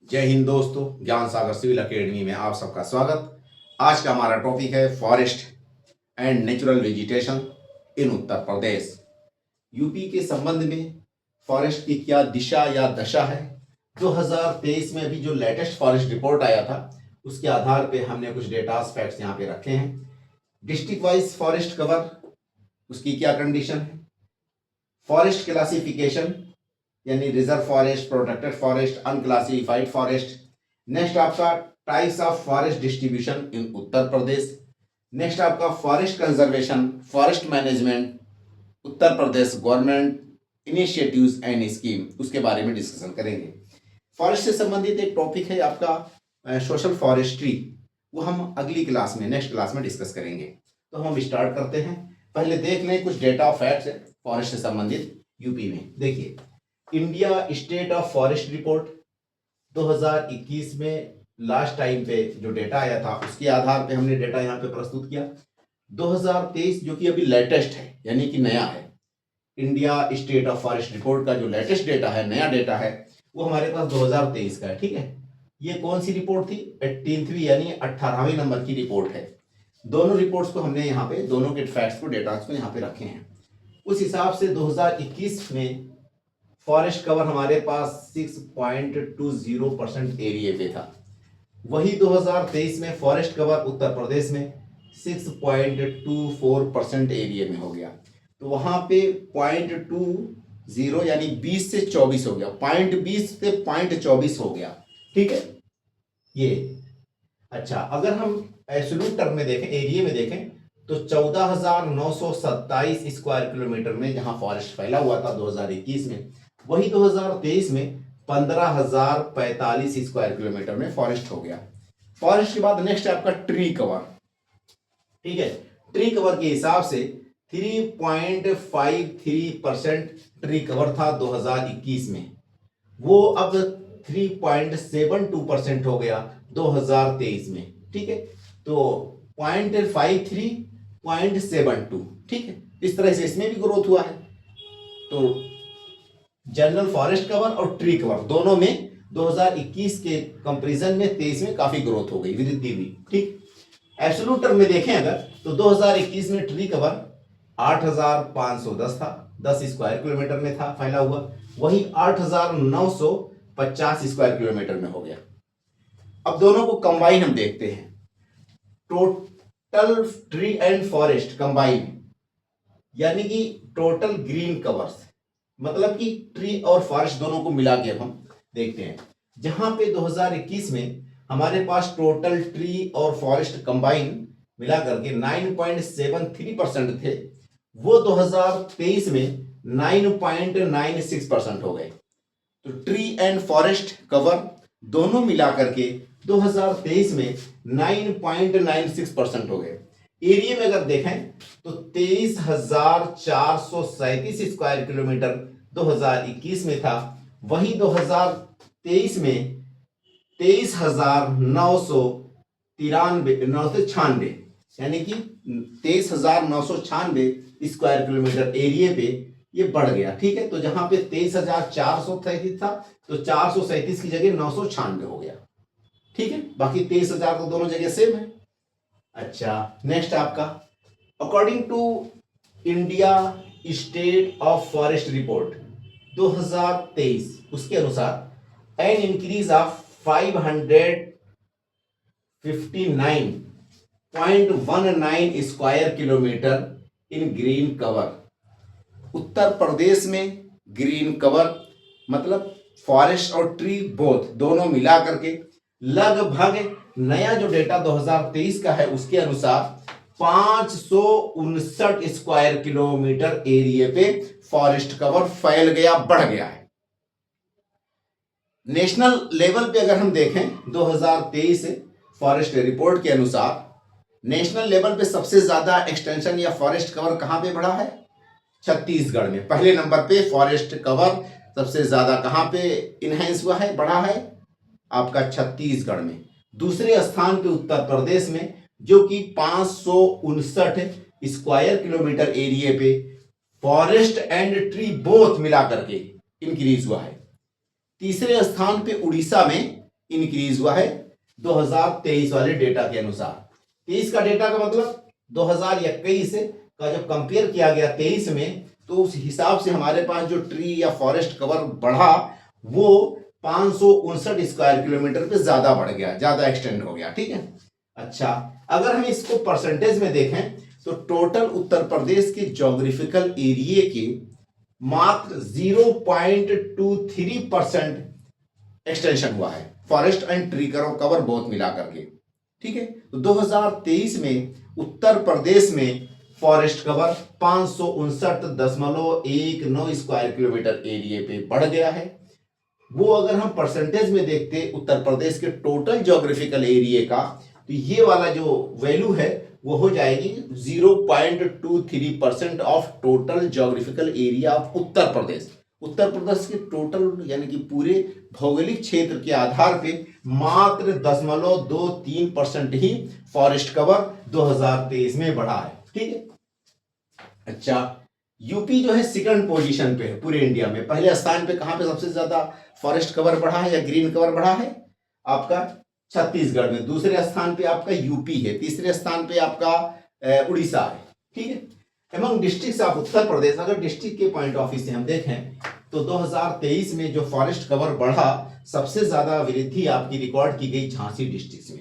जय हिंद दोस्तों, ज्ञान सागर सिविल एकेडमी में आप सबका स्वागत। आज का हमारा टॉपिक है forest and natural vegetation in Uttar Pradesh. UP के संबंध में फॉरेस्ट की क्या दिशा या दशा है। 2023 में अभी जो लेटेस्ट फॉरेस्ट रिपोर्ट आया था उसके आधार पे हमने कुछ डेटा फैक्ट्स यहाँ पे रखे हैं। डिस्ट्रिक्ट वाइज फॉरेस्ट कवर, उसकी क्या कंडीशन है, फॉरेस्ट क्लासिफिकेशन यानी reserve forest, protected forest, unclassified forest. Next आपका types of forest distribution in Uttar Pradesh. Next आपका forest conservation, forest management, Uttar Pradesh government initiatives and scheme, उसके बारे में डिस्कशन करेंगे। फॉरेस्ट से संबंधित एक टॉपिक है आपका सोशल फॉरेस्ट्री, वो हम अगली क्लास में, नेक्स्ट क्लास में डिस्कस करेंगे। तो हम स्टार्ट करते हैं। पहले देख लें कुछ डेटा फैक्ट्स है फॉरेस्ट से संबंधित यूपी में। देखिए, India state of forest report 2021 में लास्ट टाइम पे जो डेटा आया था उसके आधार पे हमने डेटा यहाँ पे प्रस्तुत किया। 2023 जो कि अभी लेटेस्ट है यानी कि नया है, India state of forest report का जो लेटेस्ट डेटा है, नया डेटा है, वो हमारे पास 2023 का है। ठीक है, ये कौन सी रिपोर्ट थी? 18वीं यानी 18वें नंबर की रिपोर्ट है। दोनों रिपोर्ट्स को हमने यहाँ पे, दोनों के फैक्ट्स को, डेटा को यहाँ पे रखे हैं। उस हिसाब से 2021 में फॉरेस्ट कवर हमारे पास 6.20% एरिया पे था। वही 2023 में फॉरेस्ट कवर उत्तर प्रदेश में 6.24% एरिया में हो गया। तो वहां पे 0.20 यानी 20 से 24 हो गया, 0.20 से 0.24 हो गया। ठीक है ये। अच्छा, अगर हम एब्सोल्यूट टर्म में देखें, एरिया में देखें, तो 14,927 स्क्वायर किलोमीटर में जहां फॉरेस्ट फैला हुआ था 2021 में, वही 2023 में 15,045 स्क्वायर किलोमीटर में फॉरेस्ट हो गया। फॉरेस्ट के बाद नेक्स्ट है आपका ट्री कवर। ठीक है, ट्री कवर के हिसाब से 3.53% ट्री कवर था 2021 में, वो अब 3.72% हो गया 2023 में। ठीक है, तो 0.53, 0.72। ठीक है, इस तरह से इसमें भी ग्रोथ हुआ है। तो जनरल फॉरेस्ट कवर और ट्री कवर दोनों में 2021 के कंपैरिजन में 23 में काफी ग्रोथ हो गई, वृद्धि हुई। ठीक, एब्सोल्यूट टर्म में देखें अगर, तो 2021 में ट्री कवर 8,510 था, 10 स्क्वायर किलोमीटर में था फैला हुआ, वही 8,950 स्क्वायर किलोमीटर में हो गया। अब दोनों को कंबाइन हम देखते हैं, total tree and forest combine यानी कि टोटल ग्रीन कवर्स, मतलब कि ट्री और फॉरेस्ट दोनों को मिला के हम देखते हैं। जहां पे 2021 में हमारे पास टोटल ट्री और फॉरेस्ट कंबाइन मिला करके 9.73% थे, वो 2023 में 9.96% हो गए। तो ट्री एंड फॉरेस्ट कवर दोनों मिला करके 2023 में 9.96% हो गए। एरिया में अगर देखें तो 23,437 स्क्वायर किलोमीटर 2021 में था, वही 2023 में 23,996 यानी कि 23,996 स्क्वायर किलोमीटर एरिया पे ये बढ़ गया। ठीक है, तो जहां पे 23,437 था तो 437 की जगह 996 हो गया। ठीक है, बाकी 23,000 तो दोनों जगह सेम है। अच्छा, नेक्स्ट आपका according to India state of forest report 2023, उसके अनुसार an increase of 559.19 square kilometre in green cover. Uttar Pradesh में ग्रीन कवर मतलब फॉरेस्ट और ट्री बोथ दोनों मिला करके लगभग, नया जो डेटा 2023 का है उसके अनुसार 559 स्क्वायर किलोमीटर एरिया पे फॉरेस्ट कवर फैल गया, बढ़ गया है। नेशनल लेवल पे अगर हम देखें 2023 फॉरेस्ट रिपोर्ट के अनुसार, नेशनल लेवल पे सबसे ज्यादा एक्सटेंशन या फॉरेस्ट कवर कहां पे बढ़ा है? छत्तीसगढ़ में। पहले नंबर पे फॉरेस्ट कवर सबसे ज्यादा कहां पे इनहेंस हुआ है, बढ़ा है? आपका छत्तीसगढ़ में। दूसरे स्थान पे उत्तर प्रदेश में, जो कि 559 स्क्वायर किलोमीटर एरिया पे फॉरेस्ट एंड ट्री बोथ मिला करके इंक्रीज हुआ है। तीसरे स्थान पे उड़ीसा में इंक्रीज हुआ है 2023 वाले डेटा के अनुसार। 23 का डेटा का मतलब 2021 का जब कंपेयर किया गया 23 में, तो उस हिसाब से हमारे पास जो ट्री या फॉरेस्ट कवर बढ़ा वो 559 स्क्वायर किलोमीटर पे ज्यादा बढ़ गया, ज्यादा एक्सटेंड हो गया। ठीक है। अच्छा, अगर हम इसको परसेंटेज में देखें तो टोटल उत्तर प्रदेश के ज्योग्राफिकल एरिया के मात्र 0.23% एक्सटेंशन हुआ है, फॉरेस्ट एंड ट्री कवर बहुत मिला करके। ठीक है। तो 2023 में उत्तर प्रदेश में forest cover 559.19 square kilometre area पे बढ़ गया है। वो अगर हम परसेंटेज में देखते उत्तर प्रदेश के टोटल ज्योग्राफिकल एरिया का, तो ये वाला जो वैल्यू है वो हो जाएगी 0.23% of total geographical area of Uttar Pradesh. Uttar Pradesh के टोटल यानी कि पूरे भौगोलिक क्षेत्र के आधार पे मात्र 0.23% ही फॉरेस्ट कवर 2023 में बढ़ा है। ठीक है। अच्छा, यूपी जो है सेकंड पोजीशन पे है पूरे इंडिया में। पहले स्थान पे कहां पे सबसे ज्यादा फॉरेस्ट कवर बढ़ा है या ग्रीन कवर बढ़ा है? आपका छत्तीसगढ़ में। दूसरे स्थान पे आपका यूपी है। तीसरे स्थान पे आपका उड़ीसा है। ठीक है। एमंग डिस्ट्रिक्ट्स ऑफ उत्तर प्रदेश, अगर डिस्ट्रिक्ट के पॉइंट ऑफ व्यू से हम देखें तो 2023 में जो फॉरेस्ट कवर बढ़ा, सबसे ज्यादा वृद्धि आपकी रिकॉर्ड की गई झांसी डिस्ट्रिक्ट में।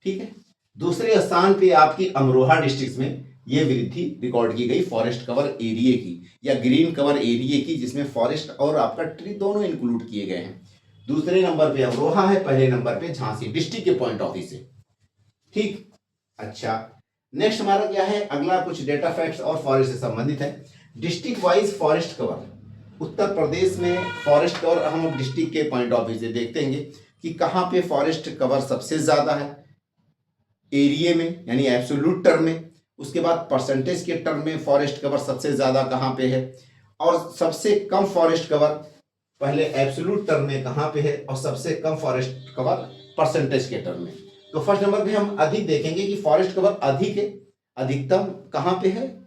ठीक है। दूसरे स्थान पे आपकी अमरोहा डिस्ट्रिक्ट में ये वृद्धि रिकॉर्ड की गई फॉरेस्ट कवर एरिया की या ग्रीन कवर एरिया की, जिसमें फॉरेस्ट और आपका ट्री दोनों इंक्लूड किए गए हैं। दूसरे नंबर पे अमरोहा है, पहले नंबर पे झांसी, डिस्ट्रिक्ट के पॉइंट ऑफ व्यू से। ठीक। अच्छा, नेक्स्ट हमारा क्या है? अगला कुछ डेटा फैक्ट्स और फॉरेस्ट से संबंधित है। District wise forest cover Uttar Pradesh में फॉरेस्ट कवर हम डिस्ट्रिक्ट के पॉइंट ऑफ व्यू से देखते हैं कि कहां पे फॉरेस्ट कवर सबसे ज्यादा है एरिया में, यानी एब्सोल्यूट टर्म में। उसके बाद परसेंटेज के टर्म में फॉरेस्ट कवर सबसे ज्यादा कहां पे है, और सबसे कम फॉरेस्ट कवर पहले एब्सोल्यूट टर्म में कहां पे है, और सबसे कम फॉरेस्ट कवर परसेंटेज के टर्म में। तो फर्स्ट नंबर पे हम अधिक देखेंगे कि फॉरेस्ट कवर अधिक है, अधिकतम कहां पे है?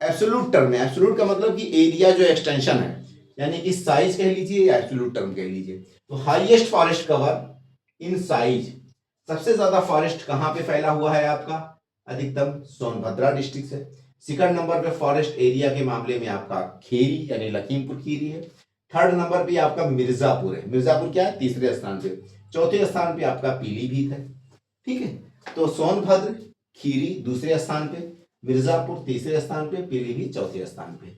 एब्सोल्यूट टर्म में। एब्सोल्यूट का मतलब कि एरिया जो एक्सटेंशन है, यानी कि साइज कह लीजिए या एब्सोल्यूट टर्म कह लीजिए। तो highest forest cover in size, सबसे ज्यादा फॉरेस्ट कहां पे फैला हुआ है आपका? अधिकतम सोनभद्रा डिस्ट्रिक्ट से। सेकंड नंबर पे फॉरेस्ट एरिया के मामले में आपका खेरी यानी लखीमपुर खीरी है। थर्ड नंबर पे आपका मिर्जापुर है। मिर्जापुर क्या है? तीसरे स्थान पे। चौथे स्थान पे आपका पीलीभीत है। ठीक है। तो सोनभद्र खीरी दूसरे स्थान पे, मिर्जापुर तीसरे स्थान पे, पीलीभीत चौथे स्थान पे।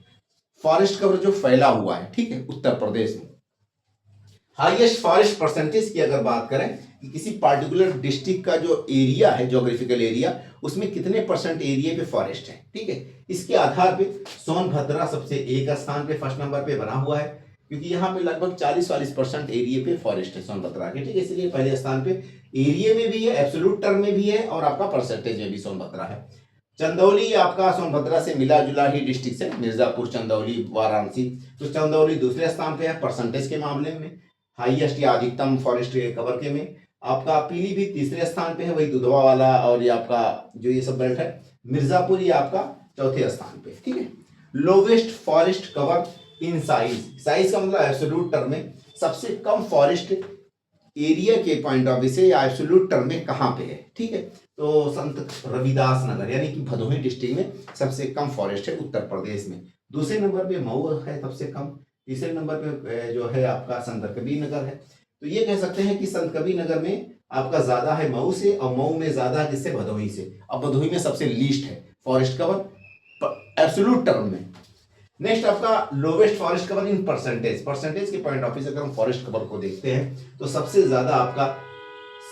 फॉरेस्ट कवर जो फैला हुआ है, ठीक है, उत्तर प्रदेश में। हाईएस्ट फॉरेस्ट परसेंटेज की अगर बात करें कि किसी पार्टिकुलर डिस्ट्रिक्ट का जो एरिया है, ज्योग्राफिकल एरिया, उसमें कितने परसेंट एरिया पे फॉरेस्ट है, ठीक है, इसके आधार पे सोनभद्रा सबसे एक स्थान पे फर्स्ट नंबर पे बना हुआ है, क्योंकि यहाँ पे लगभग 40-40% एरिया पे फॉरेस्ट है सोनभद्रा के। ठीक है। इसलिए पहले स्थान पे एरिया में भी है, एब्सोल्यूट टर्म में भी है, और आपका परसेंटेज में भी सोनभद्रा है। चंदौली आपका सोनभद्रा से मिला जुला ही डिस्ट्रिक्ट है, मिर्जापुर, चंदौली, वाराणसी। तो चंदौली दूसरे स्थान पे है परसेंटेज के मामले में, हाईएस्ट या अधिकतम फॉरेस्ट कवर के में। आपका पीलीभीत तीसरे स्थान पे है, वही दुधवा वाला और ये आपका जो ये सब बेल्ट है। मिर्जापुर ये आपका चौथे स्थान पे। ठीक है। Lowest forest cover in size, size का मतलब एब्सोल्यूट टर्म में सबसे कम फॉरेस्ट एरिया के पॉइंट ऑफ व्यू से या एब्सोल्यूट टर्म में कहां पे है। ठीक है। तो संत रविदास नगर यानी कि भदोही डिस्ट्रिक्ट में सबसे कम फॉरेस्ट है उत्तर प्रदेश में। दूसरे नंबर पे मऊ है सबसे कम। तीसरे नंबर पे जो है आपका संत कबीर नगर है। तो ये कह सकते हैं कि संत कबीर नगर में आपका ज्यादा है मऊ से, और मऊ में ज्यादा है किससे? भदोही से। अब भदोही में सबसे लीस्ट है फॉरेस्ट कवर एब्सोल्यूट टर्म में। नेक्स्ट आपका lowest forest cover in percentage, percentage के पॉइंट ऑफ व्यू से अगर हम फॉरेस्ट कवर को देखते हैं तो सबसे ज्यादा आपका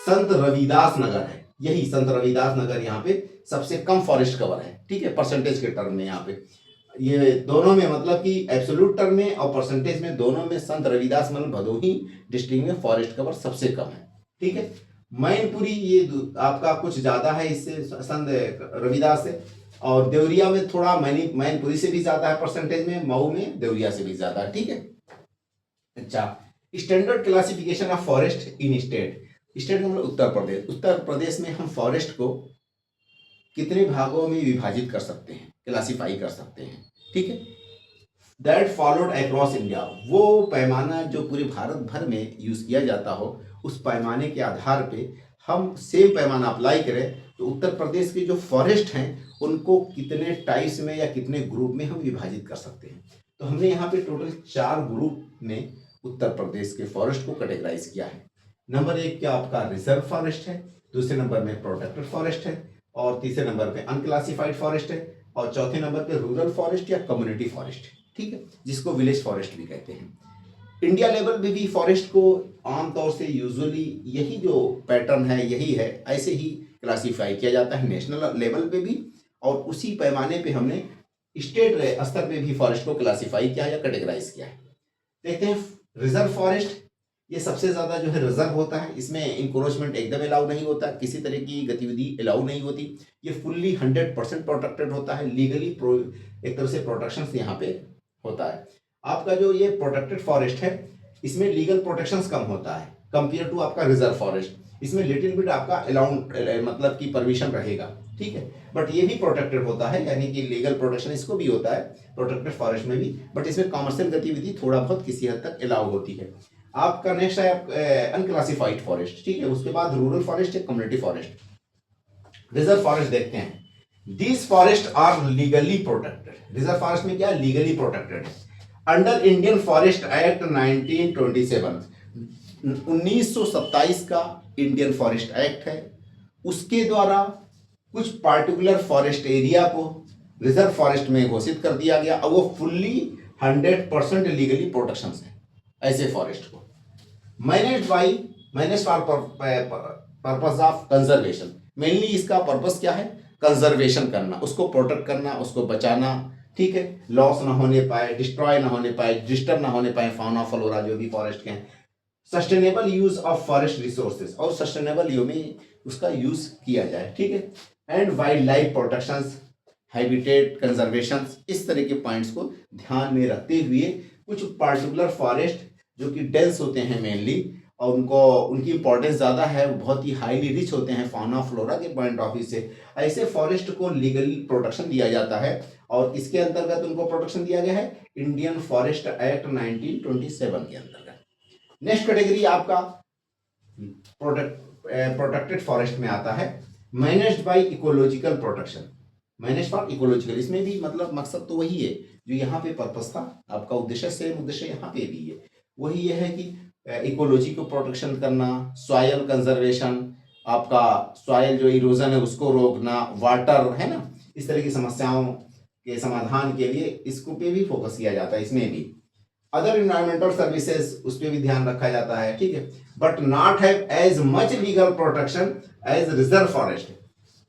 संत रविदास नगर है। यही संत रविदास नगर यहाँ पे सबसे कम फॉरेस्ट कवर है। ठीक है। परसेंटेज के टर्म में यहाँ पे ये दोनों में, मतलब कि एब्सोल्यूट टर्म में और परसेंटेज में, दोनों में संत रविदास मतलब भदोही डिस्ट्रिक्ट में फॉरेस्ट कवर सबसे कम है। ठीक है। मैनपुरी ये आपका कुछ ज्यादा है इससे, संत रविदास से, और देवरिया में थोड़ा मैनपुरी से भी ज्यादा है परसेंटेज में, मऊ में देवरिया से भी ज्यादा है। ठीक है। अच्छा, standard classification of forest in state. State मतलब उत्तर प्रदेश। उत्तर प्रदेश में हम फॉरेस्ट को कितने भागों में विभाजित कर सकते हैं, क्लासिफाई कर सकते हैं। ठीक है। दैट फॉलोड अक्रॉस इंडिया, वो पैमाना जो पूरे भारत भर में यूज किया जाता हो, उस पैमाने के आधार पे हम सेम पैमाना अप्लाई करें तो उत्तर प्रदेश के जो फॉरेस्ट हैं उनको कितने टाइप्स में या कितने ग्रुप में हम विभाजित कर सकते हैं। तो हमने यहाँ पे टोटल 4 ग्रुप में उत्तर प्रदेश के फॉरेस्ट को कैटेगराइज किया है। नंबर 1 क्या आपका रिजर्व फॉरेस्ट है, दूसरे नंबर में प्रोटेक्टेड फॉरेस्ट है, और तीसरे नंबर पे अनक्लासिफाइड फॉरेस्ट है, और चौथे नंबर पे रूरल फॉरेस्ट या कम्युनिटी फॉरेस्ट, ठीक है, जिसको विलेज फॉरेस्ट भी कहते हैं। इंडिया लेवल पे भी फॉरेस्ट को आमतौर से यूजुअली यही जो पैटर्न है यही है, ऐसे ही क्लासीफाई किया जाता है नेशनल लेवल पे भी, और उसी पैमाने पे हमने स्टेट स्तर पे भी फॉरेस्ट को क्लासीफाई किया या कैटेगराइज किया है। देखते हैं रिजर्व फॉरेस्ट, ये सबसे ज़्यादा जो है रिजर्व होता है, इसमें इंक्रोचमेंट एकदम अलाउ नहीं होता, किसी तरह की गतिविधि अलाउ नहीं होती, ये फुल्ली 100% प्रोटेक्टेड होता है, लीगली एक तरह से प्रोटेक्शन यहाँ पे होता है। आपका जो ये प्रोटेक्टेड फॉरेस्ट है इसमें लीगल प्रोटेक्शंस कम होता है कंपेयर टू आपका रिजर्व फॉरेस्ट, इसमें लिटिल बिट आपका अलाउंड मतलब कि परमिशन रहेगा, ठीक है, बट ये भी प्रोटेक्टेड होता है, यानी कि लीगल प्रोटेक्शन इसको भी होता है प्रोटेक्टेड फॉरेस्ट में भी, बट इसमें कमर्शियल गतिविधि थोड़ा बहुत किसी हद तक अलाउ होती है। आपका नेक्स्ट है अनक्लासिफाइड फॉरेस्ट, ठीक है, उसके बाद रूरल फॉरेस्ट या कम्युनिटी फॉरेस्ट। रिजर्व फॉरेस्ट देखते हैं, these forest are legally protected. Reserve forest में क्या लीगली प्रोटेक्टेड है अंडर इंडियन फॉरेस्ट एक्ट 1927, 1927 का इंडियन फॉरेस्ट एक्ट है, उसके द्वारा कुछ पार्टिकुलर फॉरेस्ट एरिया को रिजर्व फॉरेस्ट में घोषित कर दिया गया और वो फुल्ली 100% लीगली प्रोटेक्शन है ऐसे फॉरेस्ट को। Manage for purpose of conservation, mainly इसका पर्पस क्या है, कंजर्वेशन करना, उसको प्रोटेक्ट करना, उसको बचाना, ठीक है, लॉस ना होने पाए, डिस्ट्रॉय ना होने पाए, डिस्टर्ब ना होने पाए फाउना फ्लोरा जो भी फॉरेस्ट के हैं। Sustainable use of forest resources, और सस्टेनेबल यूज में उसका यूज किया जाए, ठीक है, and wild life protections, habitat conservation, इस तरह के पॉइंट्स को ध्यान में रखते हुए कुछ पार्टिकुलर फॉरेस्ट जो कि डेंस होते हैं मेनली और उनकी इंपॉर्टेंस ज़्यादा है, बहुत ही हाईली रिच होते हैं फाउना फ्लोरा के पॉइंट ऑफ व्यू से, ऐसे फॉरेस्ट को लीगली प्रोटेक्शन दिया जाता है और इसके अंतर्गत उनको प्रोटेक्शन दिया गया है इंडियन फॉरेस्ट एक्ट 1927 के अंतर्गत। नेक्स्ट कैटेगरी आपका प्रोटेक्टेड फॉरेस्ट में आता है managed by ecological protection, manage for ecological, इसमें भी मतलब मकसद तो वही है जो यहाँ पे पर्पस था, आपका उद्देश्य सेम उद्देश्य यहाँ पे भी है, वही ये है कि इकोलॉजी को प्रोटेक्शन करना, सॉयल कंजर्वेशन, आपका सॉयल जो इरोजन है उसको रोकना, वाटर है ना, इस तरह की समस्याओं के समाधान के लिए इसको पे भी फोकस किया जाता है। इसमें भी अदर इन्वायरमेंटल सर्विसेज उस पर भी ध्यान रखा जाता है, ठीक है, but not have as much legal protection as reserve forest,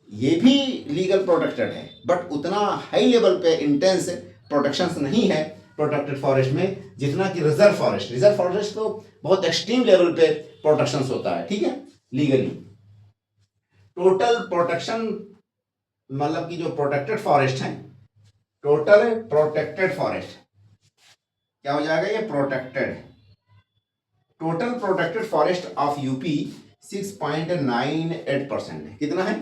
ये भी लीगल प्रोटेक्टेड है बट उतना हाई लेवल पे इंटेंस प्रोटेक्शन नहीं है प्रोटेक्टेड फॉरेस्ट में जितना कि रिजर्व फॉरेस्ट। रिजर्व फॉरेस्ट तो बहुत एक्सट्रीम लेवल पे प्रोटेक्शन होता है, ठीक है, लीगली। टोटल प्रोटेक्शन मतलब कि जो प्रोटेक्टेड फॉरेस्ट है, टोटल प्रोटेक्टेड फॉरेस्ट क्या हो जाएगा, ये protected, total protected forest of UP 6.98% है, कितना है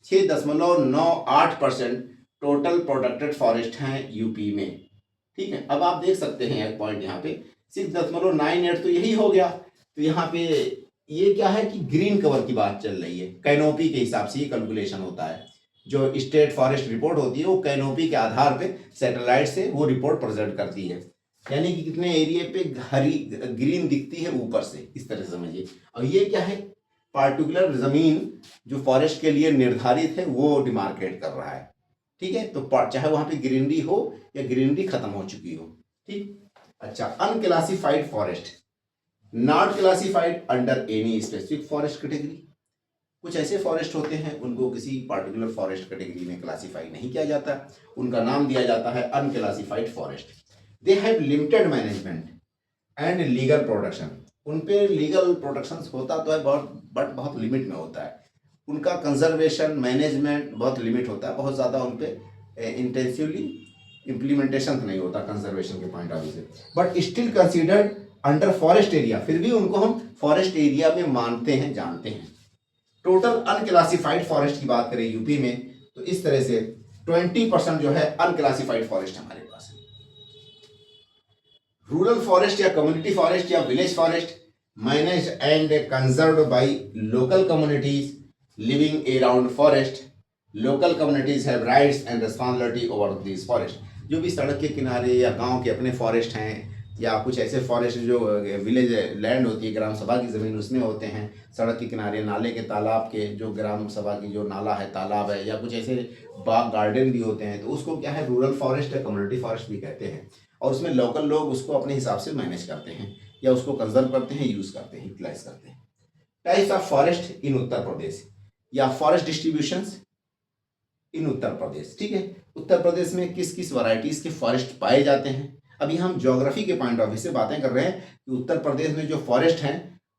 6.98% टोटल प्रोटेक्टेड फॉरेस्ट हैं यूपी में, ठीक है। अब आप देख सकते हैं एक पॉइंट यहाँ पे 6.98 तो यही हो गया, तो यहाँ पे ये क्या है कि ग्रीन कवर की बात चल रही है, कैनोपी के हिसाब से ये कैलकुलेशन होता है, जो स्टेट फॉरेस्ट रिपोर्ट होती है वो कैनोपी के आधार पे सैटेलाइट से वो रिपोर्ट प्रेजेंट करती है, यानी कि कितने एरिया पे हरी ग्रीन दिखती है ऊपर से, इस तरह से समझिए। और ये क्या है, पार्टिकुलर जमीन जो फॉरेस्ट के लिए निर्धारित है वो डिमार्केट कर रहा है, ठीक है, तो चाहे वहां पे ग्रीनरी हो या ग्रीनरी खत्म हो चुकी हो, ठीक। अच्छा, unclassified forest, not classified under any specific forest category, कुछ ऐसे फॉरेस्ट होते हैं उनको किसी पार्टिकुलर फॉरेस्ट कैटेगरी में क्लासिफाई नहीं किया जाता, उनका नाम दिया जाता है unclassified forest. They have limited management and legal protection, उन पे लीगल प्रोटेक्शन होता तो है बट बहुत लिमिट में होता है, उनका कंजर्वेशन मैनेजमेंट बहुत लिमिट होता है, बहुत ज़्यादा उन पे इंटेंसिवली इम्प्लीमेंटेशन नहीं होता कंजर्वेशन के पॉइंट ऑफ व्यू से, but still considered under forest area, फिर भी उनको हम फॉरेस्ट एरिया में मानते हैं, जानते हैं। टोटल अनक्लासिफाइड फॉरेस्ट की बात करें यूपी में तो इस तरह से 20% जो है अनक्लासिफाइड फॉरेस्ट हमारे पास है। रूरल फॉरेस्ट या कम्युनिटी फॉरेस्ट या village forest, managed and conserved by local communities living around forest. Local communities have rights and responsibility over these forest. जो भी सड़क के किनारे या गांव के अपने फॉरेस्ट हैं या कुछ ऐसे फॉरेस्ट जो विलेज लैंड होती है, ग्राम सभा की ज़मीन, उसमें होते हैं, सड़क के किनारे, नाले के, तालाब के, जो ग्राम सभा की जो नाला है, तालाब है, या कुछ ऐसे बाग गार्डन भी होते हैं, तो उसको क्या है, रूरल फॉरेस्ट या कम्युनिटी फॉरेस्ट भी कहते हैं। और उसमें लोकल लोग उसको अपने हिसाब से मैनेज करते हैं या उसको कंजर्व करते हैं, यूज़ करते हैं, यूटिलाइज करते हैं। टाइप्स ऑफ फॉरेस्ट इन उत्तर प्रदेश या फॉरेस्ट डिस्ट्रीब्यूशंस इन उत्तर प्रदेश। ठीक है, उत्तर प्रदेश में किस किस वैरायटीज़ के फॉरेस्ट पाए जाते हैं। अभी हम ज्योग्राफी के पॉइंट ऑफ व्यू से बातें कर रहे हैं कि उत्तर प्रदेश में जो फॉरेस्ट हैं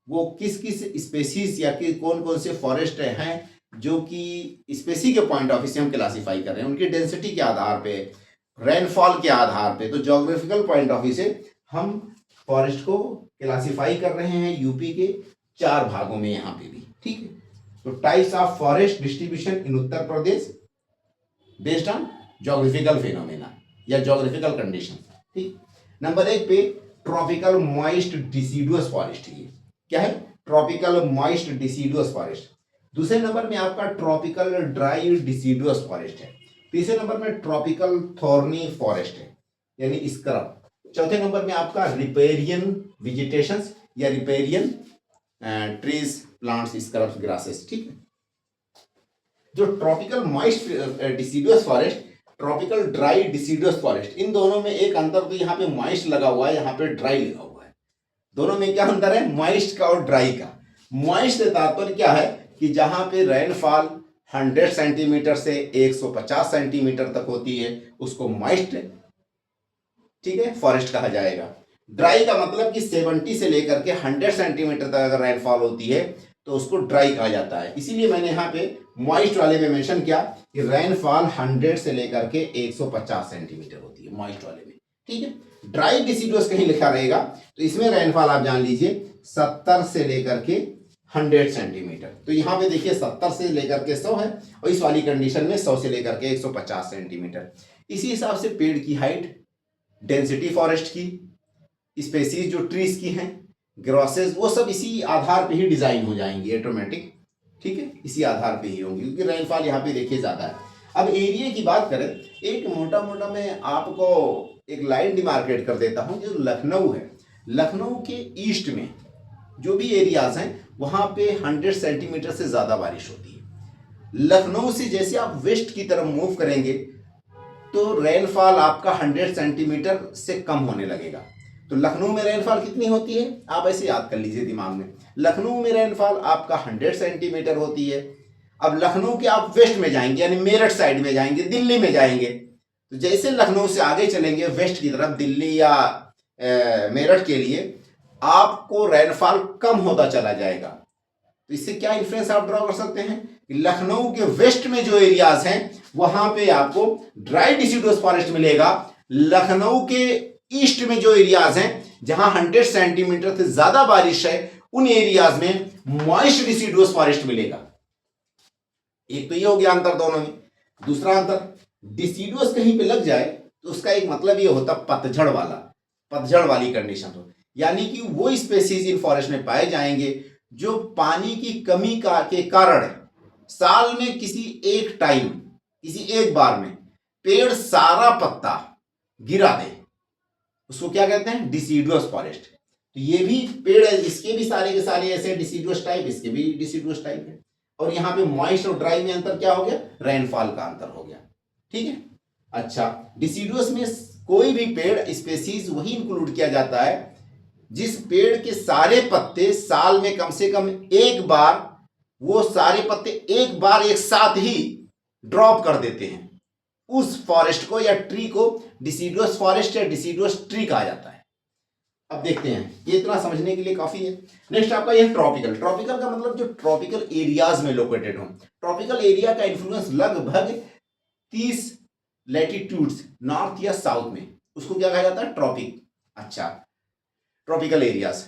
वो किस किस स्पेसीज या कि कौन कौन से फॉरेस्ट हैं जो कि स्पेसी के पॉइंट ऑफ व्यू से हम क्लासीफाई कर रहे हैं, उनकी डेंसिटी के आधार पे, रेनफॉल के आधार पे। तो ज्योग्राफिकल पॉइंट ऑफ व्यू से हम फॉरेस्ट को क्लासीफाई कर रहे हैं यूपी के 4 भागों में यहाँ पे भी। ठीक है, तो types of forest distribution in Uttar Pradesh based on geographical phenomena या ज्योग्राफिकल कंडीशन। ठीक, नंबर 1 पे ट्रॉपिकल मॉइस्ट डिसीडुअस फॉरेस्ट। ये क्या है? Tropical moist deciduous forest. दूसरे नंबर में आपका ट्रॉपिकल ड्राई डिसीडुअस फॉरेस्ट है। तीसरे नंबर में ट्रॉपिकल थॉर्नी फॉरेस्ट है यानी स्क्रब। चौथे नंबर में आपका रिपेरियन वेजिटेशंस या riparian trees, plants, scrubs, grasses. ठीक है, जो tropical moist deciduous forest, tropical dry deciduous forest, इन दोनों में एक अंतर तो यहाँ पे मॉइस्ट लगा हुआ है, यहाँ पे ड्राई लगा हुआ है। दोनों में क्या अंतर है? मॉइस्ट का और ड्राई का। मॉइस्ट से तात्पर्य क्या है कि जहाँ पे रेनफॉल 100 सेंटीमीटर से 150 सेंटीमीटर तक होती है उसको मॉइस्ट, ठीक है, फॉरेस्ट कहा जाएगा। ड्राई का मतलब कि 70 से लेकर के 100 सेंटीमीटर तक अगर रेनफॉल होती है तो उसको ड्राई कहा जाता है। इसीलिए मैंने यहाँ पे मॉइस्ट वाले में मेंशन किया कि रेनफॉल 100 से लेकर के 150 सेंटीमीटर होती है मॉइस्ट वाले में। ठीक है, ड्राई डिसीडुअस कहीं लिखा रहेगा तो इसमें रेनफॉल आप जान लीजिए 70 से लेकर के 100 सेंटीमीटर। तो यहाँ पे देखिए 70 से लेकर के 100 है और इस वाली कंडीशन में 100 से लेकर के 150 सेंटीमीटर। इसी हिसाब से पेड़ की हाइट, डेंसिटी फॉरेस्ट की, स्पेसीज जो ट्रीज की हैं, ग्रॉसेस, वो सब इसी आधार पे ही डिजाइन हो जाएंगी ऑटोमेटिक। ठीक है, इसी आधार पे ही होंगी क्योंकि रेनफॉल यहाँ पे देखिए ज़्यादा है। अब एरिया की बात करें, एक मोटा मोटा मैं आपको एक लाइन डिमार्केट कर देता हूँ। जो लखनऊ है, लखनऊ के ईस्ट में जो भी एरियाज हैं वहाँ पे 100 सेंटीमीटर से ज़्यादा बारिश होती है। लखनऊ से जैसे आप वेस्ट की तरफ मूव करेंगे तो रेनफॉल आपका 100 सेंटीमीटर से कम होने लगेगा। तो लखनऊ में रेनफॉल कितनी होती है आप ऐसे याद कर लीजिए दिमाग में। लखनऊ में रेनफॉल आपका 100 सेंटीमीटर होती है। अब लखनऊ के आप वेस्ट में जाएंगे यानी मेरठ साइड में जाएंगे, दिल्ली में जाएंगे, तो जैसे लखनऊ से आगे चलेंगे वेस्ट की तरफ, दिल्ली या मेरठ के लिए, आपको रेनफॉल कम होता चला जाएगा। तो इससे क्या इन्फ्लुएंस आप ड्रॉ कर सकते हैं कि लखनऊ के वेस्ट में जो एरियाज हैं वहां पे आपको ड्राई डिसीडुअस फॉरेस्ट मिलेगा। लखनऊ के ईस्ट में जो एरियाज हैं जहां 100 सेंटीमीटर से ज्यादा बारिश है उन एरियाज में मॉइस्ट डिसीडुअस फॉरेस्ट मिलेगा। एक तो ये हो गया अंतर दोनों में। दूसरा अंतर, डिसीडुअस कहीं पे लग जाए तो उसका एक मतलब ये होता पतझड़ वाली कंडीशन हो, यानी कि वो स्पेसीज इन फॉरेस्ट में पाए जाएंगे जो पानी की कमी के कारण साल में किसी एक बार में पेड़ सारा पत्ता गिरा दे, उसको क्या कहते हैं? डिसीडुअस फॉरेस्ट। तो ये भी पेड़ है, इसके भी सारे के सारे ऐसे डिसीडुअस टाइप, इसके भी डिसीडुअस टाइप है। और यहाँ पे मॉइस्ट और ड्राई में अंतर क्या हो गया? रेनफॉल का अंतर हो गया। ठीक है, अच्छा, डिसीडुअस में कोई भी पेड़ स्पेसीज वही इंक्लूड किया जाता है जिस पेड़ के सारे पत्ते साल में कम से कम एक बार, वो सारे पत्ते एक बार एक साथ ही ड्रॉप कर देते हैं। उस फॉरेस्ट को या ट्री को डिसीडुअस फॉरेस्ट या डिसीडुअस ट्री कहा जाता है। अब देखते हैं, ये इतना समझने के लिए काफी है। नेक्स्ट आपका यह ट्रॉपिकल। ट्रॉपिकल का मतलब जो ट्रॉपिकल एरियाज में लोकेटेड हो। ट्रॉपिकल एरिया का इन्फ्लुएंस लगभग 30 लैटिट्यूड्स नॉर्थ या साउथ में, उसको क्या कहा जाता है? ट्रॉपिक। अच्छा, ट्रॉपिकल एरियाज।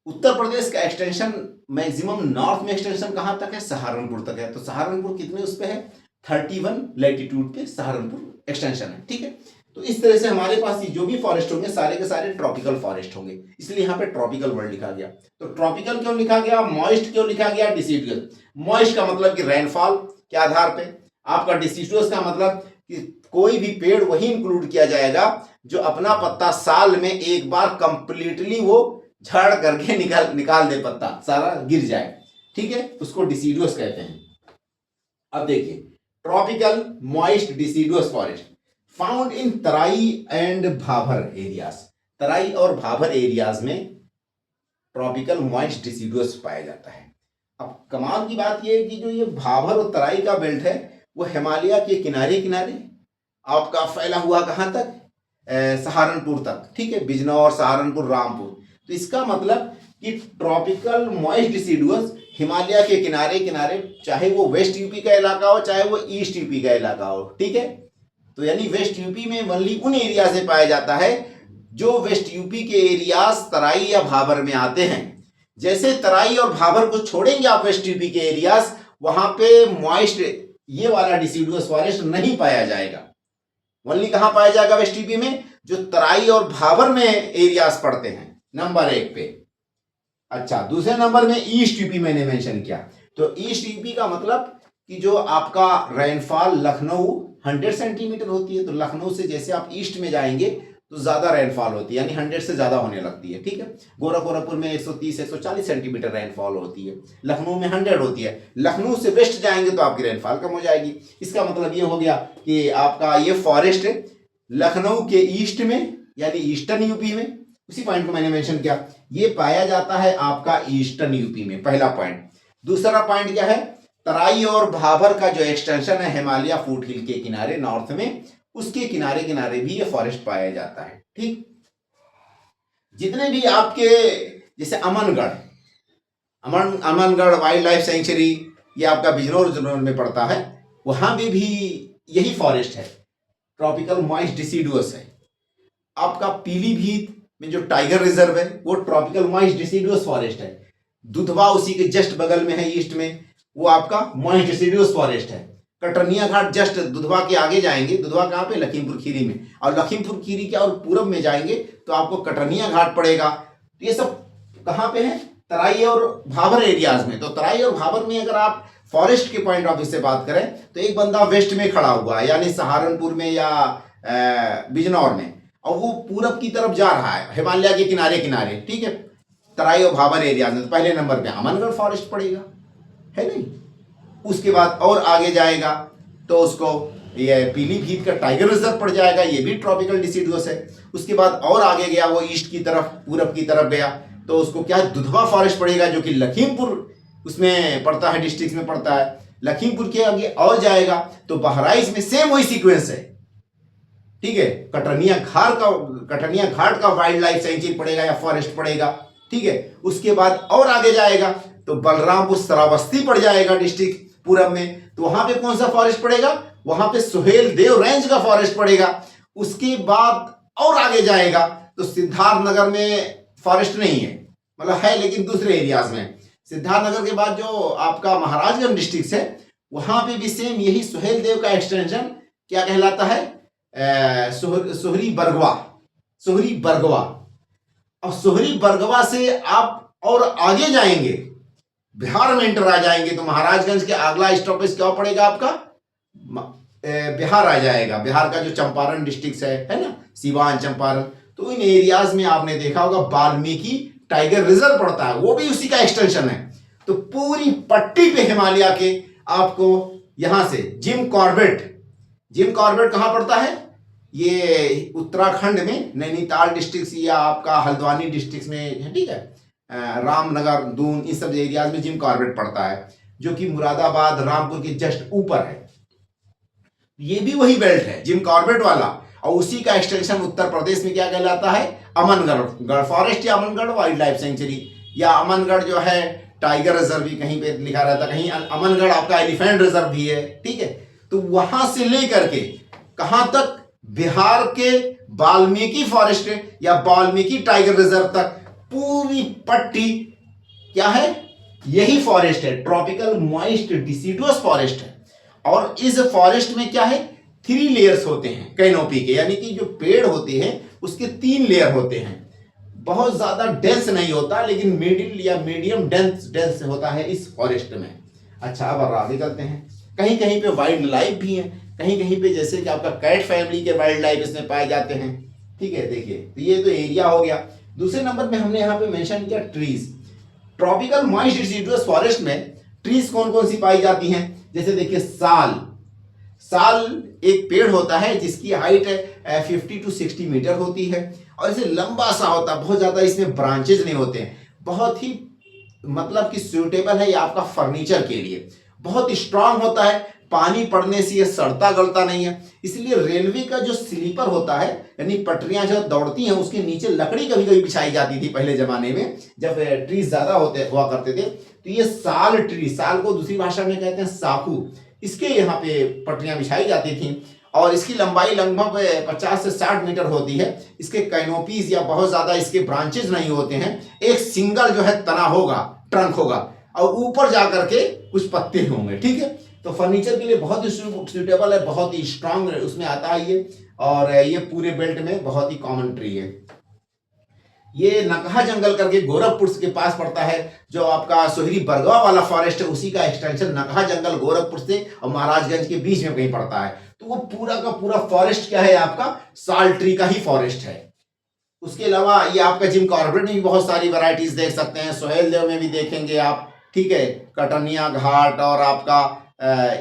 उत्तर प्रदेश का एक्सटेंशन मैक्सिमम नॉर्थ में एक्सटेंशन कहां तक है? सहारनपुर तक है। तो सहारनपुर कितने उस पे है? 31 लैटिट्यूड पे सहारनपुर एक्सटेंशन है। ठीक है, तो इस तरह से हमारे पास ये जो भी फॉरेस्ट होंगे सारे के सारे ट्रॉपिकल फॉरेस्ट होंगे, इसलिए यहाँ पे ट्रॉपिकल वर्ड लिखा गया। तो ट्रॉपिकल क्यों लिखा गया, मॉइस्ट क्यों लिखा गया, डिसीडुअस। मॉइस्ट का मतलब कि रेनफॉल के आधार पे, आपका डिसीडुअस का मतलब कि कोई भी पेड़ वही इंक्लूड किया जाएगा जो अपना पत्ता साल में एक बार कंप्लीटली वो झड़ करके निकाल दे, पत्ता सारा गिर जाए, ठीक है, उसको डिसीडुअस कहते हैं। अब देखिए, tropical moist deciduous forest found in Terai and Bhabar areas. Terai और भाभर एरियाज में ट्रॉपिकल मॉइस्ट डिसीडुअस पाया जाता है। अब कमाल की बात यह है कि जो ये भाभर और तराई का बेल्ट है वो हिमालय के किनारे किनारे आपका फैला हुआ कहाँ तक, सहारनपुर तक, ठीक है, बिजनौर, सहारनपुर, रामपुर। तो इसका मतलब कि ट्रॉपिकल मॉइस्ट डिसीडुअस हिमालय के किनारे किनारे, चाहे वो वेस्ट यूपी का इलाका हो चाहे वो ईस्ट यूपी का इलाका हो, ठीक है। तो यानी वेस्ट यूपी में ओनली उन एरिया से पाया जाता है जो वेस्ट यूपी के एरियाज तराई या भाबर में आते हैं। जैसे तराई और भाबर को छोड़ेंगे आप वेस्ट यूपी के एरियाज, वहां पे मॉइस्ट ये वाला डिसीडुअस फॉरेस्ट नहीं पाया जाएगा। ओनली कहां पाया जाएगा, वेस्ट यूपी में, जो तराई और भाबर में एरियाज पड़ते हैं, नंबर 1 पे। अच्छा, दूसरे नंबर में ईस्ट यूपी मैंने मेंशन किया। तो ईस्ट यूपी का मतलब कि जो आपका रेनफॉल लखनऊ 100 सेंटीमीटर होती है, तो लखनऊ से जैसे आप ईस्ट में जाएंगे तो ज्यादा रेनफॉल होती है, यानी 100 से ज्यादा होने लगती है, ठीक है। गोरखपुर में 130-140 सेंटीमीटर रेनफॉल होती है, लखनऊ में 100 होती है। लखनऊ से वेस्ट जाएंगे तो आपकी रेनफॉल कम हो जाएगी। इसका मतलब ये हो गया कि आपका ये फॉरेस्ट लखनऊ के ईस्ट में यानी ईस्टर्न यूपी में, उसी पॉइंट को मैंने मेंशन किया, ये पाया जाता है आपका ईस्टर्न यूपी में, पहला पॉइंट। दूसरा पॉइंट क्या है, तराई और भाबर का जो एक्सटेंशन है हिमालय फुट हिल के किनारे नॉर्थ में, उसके किनारे किनारे भी ये फॉरेस्ट पाया जाता है, ठीक। जितने भी आपके जैसे अमनगढ़ वाइल्ड लाइफ सेंचुरी, ये आपका बिजनौर जोन में पड़ता है, वहां भी यही फॉरेस्ट है, ट्रॉपिकल मॉइस्ट डिसीडुअस है। आपका पीलीभीत में जो टाइगर रिजर्व है वो ट्रॉपिकल मॉइस्ट डिसीडुअस फॉरेस्ट है। दुधवा उसी के जस्ट बगल में है ईस्ट में, वो आपका मॉइस्ट डिसीडुअस फॉरेस्ट है। कटरनिया घाट जस्ट दुधवा के आगे जाएंगे, दुधवा कहाँ पे, लखीमपुर खीरी में, और लखीमपुर खीरी के और पूरब में जाएंगे तो आपको कटरनिया घाट पड़ेगा। तो ये सब कहाँ पे है, तराई और भाबर एरियाज में। तो तराई और भाबर में अगर आप फॉरेस्ट के पॉइंट ऑफ व्यू से बात करें तो एक बंदा वेस्ट में खड़ा हुआ है, यानी सहारनपुर में या बिजनौर में, और वो पूरब की तरफ जा रहा है हिमालय के किनारे किनारे, ठीक है, तराई और भाबर एरियाज में। तो पहले नंबर पे अमनगढ़ फॉरेस्ट पड़ेगा, है नहीं। उसके बाद और आगे जाएगा तो उसको ये पीलीभीत का टाइगर रिजर्व पड़ जाएगा, ये भी ट्रॉपिकल डिसीडुअस है। उसके बाद और आगे गया वो ईस्ट की तरफ, पूरब की तरफ गया तो उसको क्या, दुधवा फॉरेस्ट पड़ेगा, जो कि लखीमपुर उसमें पड़ता है, डिस्ट्रिक्ट में पड़ता है। लखीमपुर के आगे और जाएगा तो बहराइच में सेम वही सीक्वेंस है, ठीक है। कटरनिया घाट का वाइल्ड लाइफ सेंचुरी पड़ेगा या फॉरेस्ट पड़ेगा, ठीक है। उसके बाद और आगे जाएगा तो बलरामपुर श्रावस्ती पड़ जाएगा डिस्ट्रिक्ट पूरब में, तो वहां पे कौन सा फॉरेस्ट पड़ेगा, वहां पे सुहेल देव रेंज का फॉरेस्ट पड़ेगा। उसके बाद और आगे जाएगा तो सिद्धार्थनगर में फॉरेस्ट नहीं है, मतलब है लेकिन दूसरे एरियाज में। सिद्धार्थनगर के बाद जो आपका महाराजगंज डिस्ट्रिक्ट है वहां पे भी सेम यही सुहेल देव का एक्सटेंशन क्या कहलाता है, सोहरी बरगवा। और सोहरी बरगवा से आप और आगे जाएंगे, बिहार में एंटर आ जाएंगे तो महाराजगंज के अगला स्टॉपेज क्या पड़ेगा आपका, बिहार आ जाएगा। बिहार का जो चंपारण डिस्ट्रिक्ट है ना, सिवान, चंपारण, तो इन एरियाज में आपने देखा होगा वाल्मीकि टाइगर रिजर्व पड़ता है, वो भी उसी का एक्सटेंशन है। तो पूरी पट्टी पे हिमालय के आपको यहां से जिम कॉर्बेट कहां पड़ता है, ये उत्तराखंड में नैनीताल डिस्ट्रिक्ट या आपका हल्द्वानी डिस्ट्रिक्ट में है, ठीक है। रामनगर, दून, इन सब एरियाज में जिम कॉर्बेट पड़ता है, जो कि मुरादाबाद, रामपुर के जस्ट ऊपर है। ये भी वही बेल्ट है जिम कॉर्बेट वाला, और उसी का एक्सटेंशन उत्तर प्रदेश में क्या कहलाता है, अमनगढ़ फॉरेस्ट या अमनगढ़ वाइल्ड लाइफ सेंचुरी, या अमनगढ़ जो है टाइगर रिजर्व भी कहीं पे लिखा रहता है, कहीं अमनगढ़ आपका एलिफेंट रिजर्व भी है, ठीक है। तो वहां से लेकर के कहां तक, बिहार के वाल्मीकि फॉरेस्ट या वाल्मीकि टाइगर रिजर्व तक पूरी पट्टी क्या है, यही फॉरेस्ट है, ट्रॉपिकल मॉइस्ट डिसीडुअस फॉरेस्ट है। और इस फॉरेस्ट में क्या है, 3 लेयर्स होते हैं कैनोपी के, यानी कि जो पेड़ होते हैं उसके 3 लेयर होते हैं। बहुत ज्यादा डेंस नहीं होता, लेकिन मिडिल या मीडियम डेंस होता है इस फॉरेस्ट में। अच्छा, अब आगे चलते हैं। कहीं कहीं पे वाइल्ड लाइफ भी है, कहीं कहीं पे जैसे कि आपका कैट फैमिली के वाइल्ड लाइफ इसमें पाए जाते हैं। ठीक है, देखिए, तो ये तो एरिया हो गया। दूसरे नंबर पे हमने यहाँ पे मेंशन किया ट्रीज। ट्रॉपिकल मॉइस्ट डिसिडुअस फॉरेस्ट में ट्रीज कौन कौन सी पाई जाती हैं? जैसे देखिए, साल। साल एक पेड़ होता है जिसकी हाइट 50 to 60 मीटर होती है, और इसे लंबा सा होता है, बहुत ज्यादा इसमें ब्रांचेज नहीं होते हैं, बहुत ही मतलब कि सूटेबल है ये आपका फर्नीचर के लिए, बहुत स्ट्रांग होता है, पानी पड़ने से ये सड़ता गलता नहीं है। इसलिए रेलवे का जो स्लीपर होता है, यानी पटरियां जो दौड़ती हैं, उसके नीचे लकड़ी कभी कभी बिछाई जाती थी पहले जमाने में, जब ट्रीज ज्यादा होते हुआ करते थे। तो ये साल ट्री, साल को दूसरी भाषा में कहते हैं साखू, इसके यहाँ पे पटरियां बिछाई जाती थी, और इसकी लंबाई लगभग 50 से 60 मीटर होती है। इसके कैनोपीज या बहुत ज्यादा इसके ब्रांचेज नहीं होते हैं, एक सिंगल जो है तना होगा, ट्रंक होगा, और ऊपर जाकर के कुछ पत्ते होंगे। ठीक है, तो फर्नीचर के लिए बहुत ही सुटेबल है, बहुत ही स्ट्रांग उसमें आता है ये, और ये पूरे बेल्ट में बहुत ही कॉमन ट्री है। ये नकहा जंगल करके गोरखपुर के पास पड़ता है, जो आपका सोहरी बरगांव वाला फॉरेस्ट है, उसी का एक्सटेंशन नकहा जंगल गोरखपुर से और महाराजगंज के बीच में कहीं पड़ता है। तो वो पूरा का पूरा फॉरेस्ट क्या है आपका, साल ट्री का ही फॉरेस्ट है। उसके अलावा ये आपका जिम कॉर्बेट में भी बहुत सारी वैरायटीज देख सकते हैं, सोहेल देव में भी देखेंगे आप। ठीक है, कटनिया घाट और आपका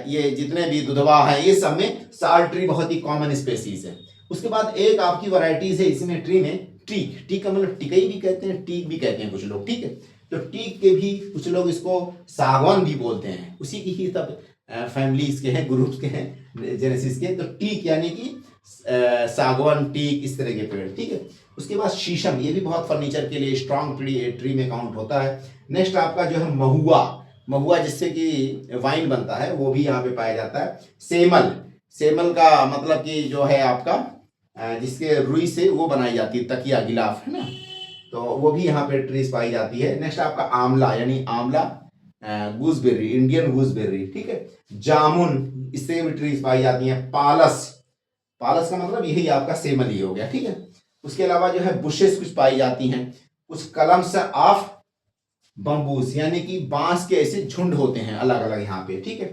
ये जितने भी दुधवा है, ये सब में साल ट्री बहुत ही कॉमन स्पेसीज है। उसके बाद एक आपकी वैरायटीज है इसमें ट्री में, टीक। टीक का मतलब टिकई भी कहते हैं, टीक भी कहते हैं कुछ लोग। ठीक है, तो टीक के भी कुछ लोग इसको सागवान भी बोलते हैं, उसी की ही सब फैमिलीज के हैं, ग्रुप्स के हैं, जेनेसिस के। तो टीक यानी कि सागवान, टीक, इस तरह के पेड़। ठीक है, उसके बाद शीशम, ये भी बहुत फर्नीचर के लिए स्ट्रॉन्ग ट्री में काउंट होता है। नेक्स्ट आपका जो है महुआ, महुआ जिससे कि वाइन बनता है, वो भी यहाँ पे पाया जाता है। सेमल, सेमल का मतलब कि जो है आपका जिसके रुई से वो बनाई जाती है तकिया गिलाफ, है ना, तो वो भी यहाँ पे ट्रीज पाई जाती है। नेक्स्ट आपका आंवला, यानी आंवला, गूसबेरी, इंडियन गूसबेरी। ठीक है, जामुन, इससे भी ट्रीज पाई जाती हैं। पालस, पालस का मतलब यही आपका सेमल ही हो गया। ठीक है, उसके अलावा जो है बुशेस कुछ पाई जाती हैं, कुछ कलम्स ऑफ बम्बूस, यानी कि बांस के ऐसे झुंड होते हैं अलग अलग यहाँ पे। ठीक है,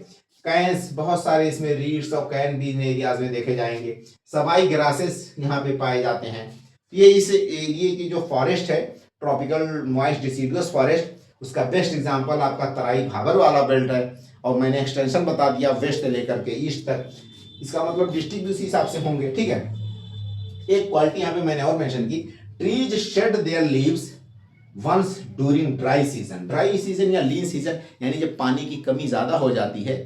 कैंस, बहुत सारे इसमें रीड्स और कैन भी इन एरियाज में देखे जाएंगे। सवाई ग्रासेस यहाँ पे पाए जाते हैं। ये इस एरिया की जो फॉरेस्ट है, ट्रॉपिकल मॉइस्ट डिसिडुअस फॉरेस्ट, उसका बेस्ट एग्जांपल आपका तराई भाबर वाला बेल्ट है, और मैंने एक्सटेंशन बता दिया वेस्ट से लेकर के ईस्ट तक, इसका मतलब डिस्ट्रिक्ट भी उसी हिसाब से होंगे। ठीक है, एक क्वालिटी यहाँ पे मैंने और मेंशन की, trees shed their leaves once during dry season. Dry season या लीन सीजन, यानी जब पानी की कमी ज्यादा हो जाती है,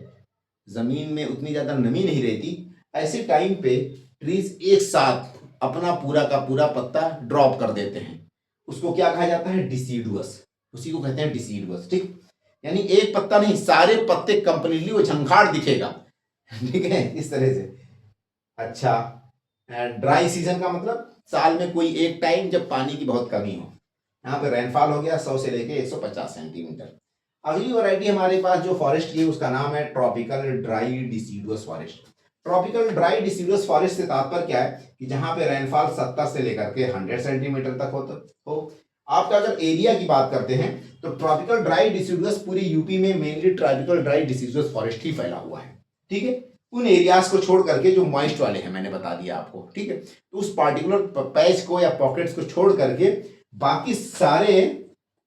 जमीन में उतनी ज्यादा नमी नहीं रहती, ऐसे टाइम पे ट्रीज एक साथ अपना पूरा का पूरा पत्ता ड्रॉप कर देते हैं। उसको क्या कहा जाता है, डिसीडुअस, उसी को कहते हैं डिसीडुअस। ठीक, यानी एक पत्ता नहीं, सारे पत्ते कंप्लीटली वो झंखाड़ दिखेगा। ठीक है, इस तरह से। अच्छा, ड्राई सीजन का मतलब साल में कोई एक टाइम जब पानी की बहुत कमी हो। यहाँ पे रेनफॉल हो गया 100 से लेके 150 सेंटीमीटर। अगली वैरायटी हमारे पास जो फॉरेस्ट की है उसका नाम है tropical dry deciduous forest. Tropical dry deciduous forest से तात्पर्य क्या है कि जहां पे रेनफॉल 70 से लेकर के 100 सेंटीमीटर तक हो। आपका अगर एरिया की बात करते हैं तो ट्रॉपिकल ड्राई डिसीडुअस पूरी यूपी में mainly tropical dry deciduous forest ही फैला हुआ है। ठीक है, उन एरियाज को छोड़ करके जो मॉइस्ट वाले हैं, मैंने बता दिया आपको। ठीक है, तो उस पार्टिकुलर पैच को या पॉकेट्स को छोड़ करके बाकी सारे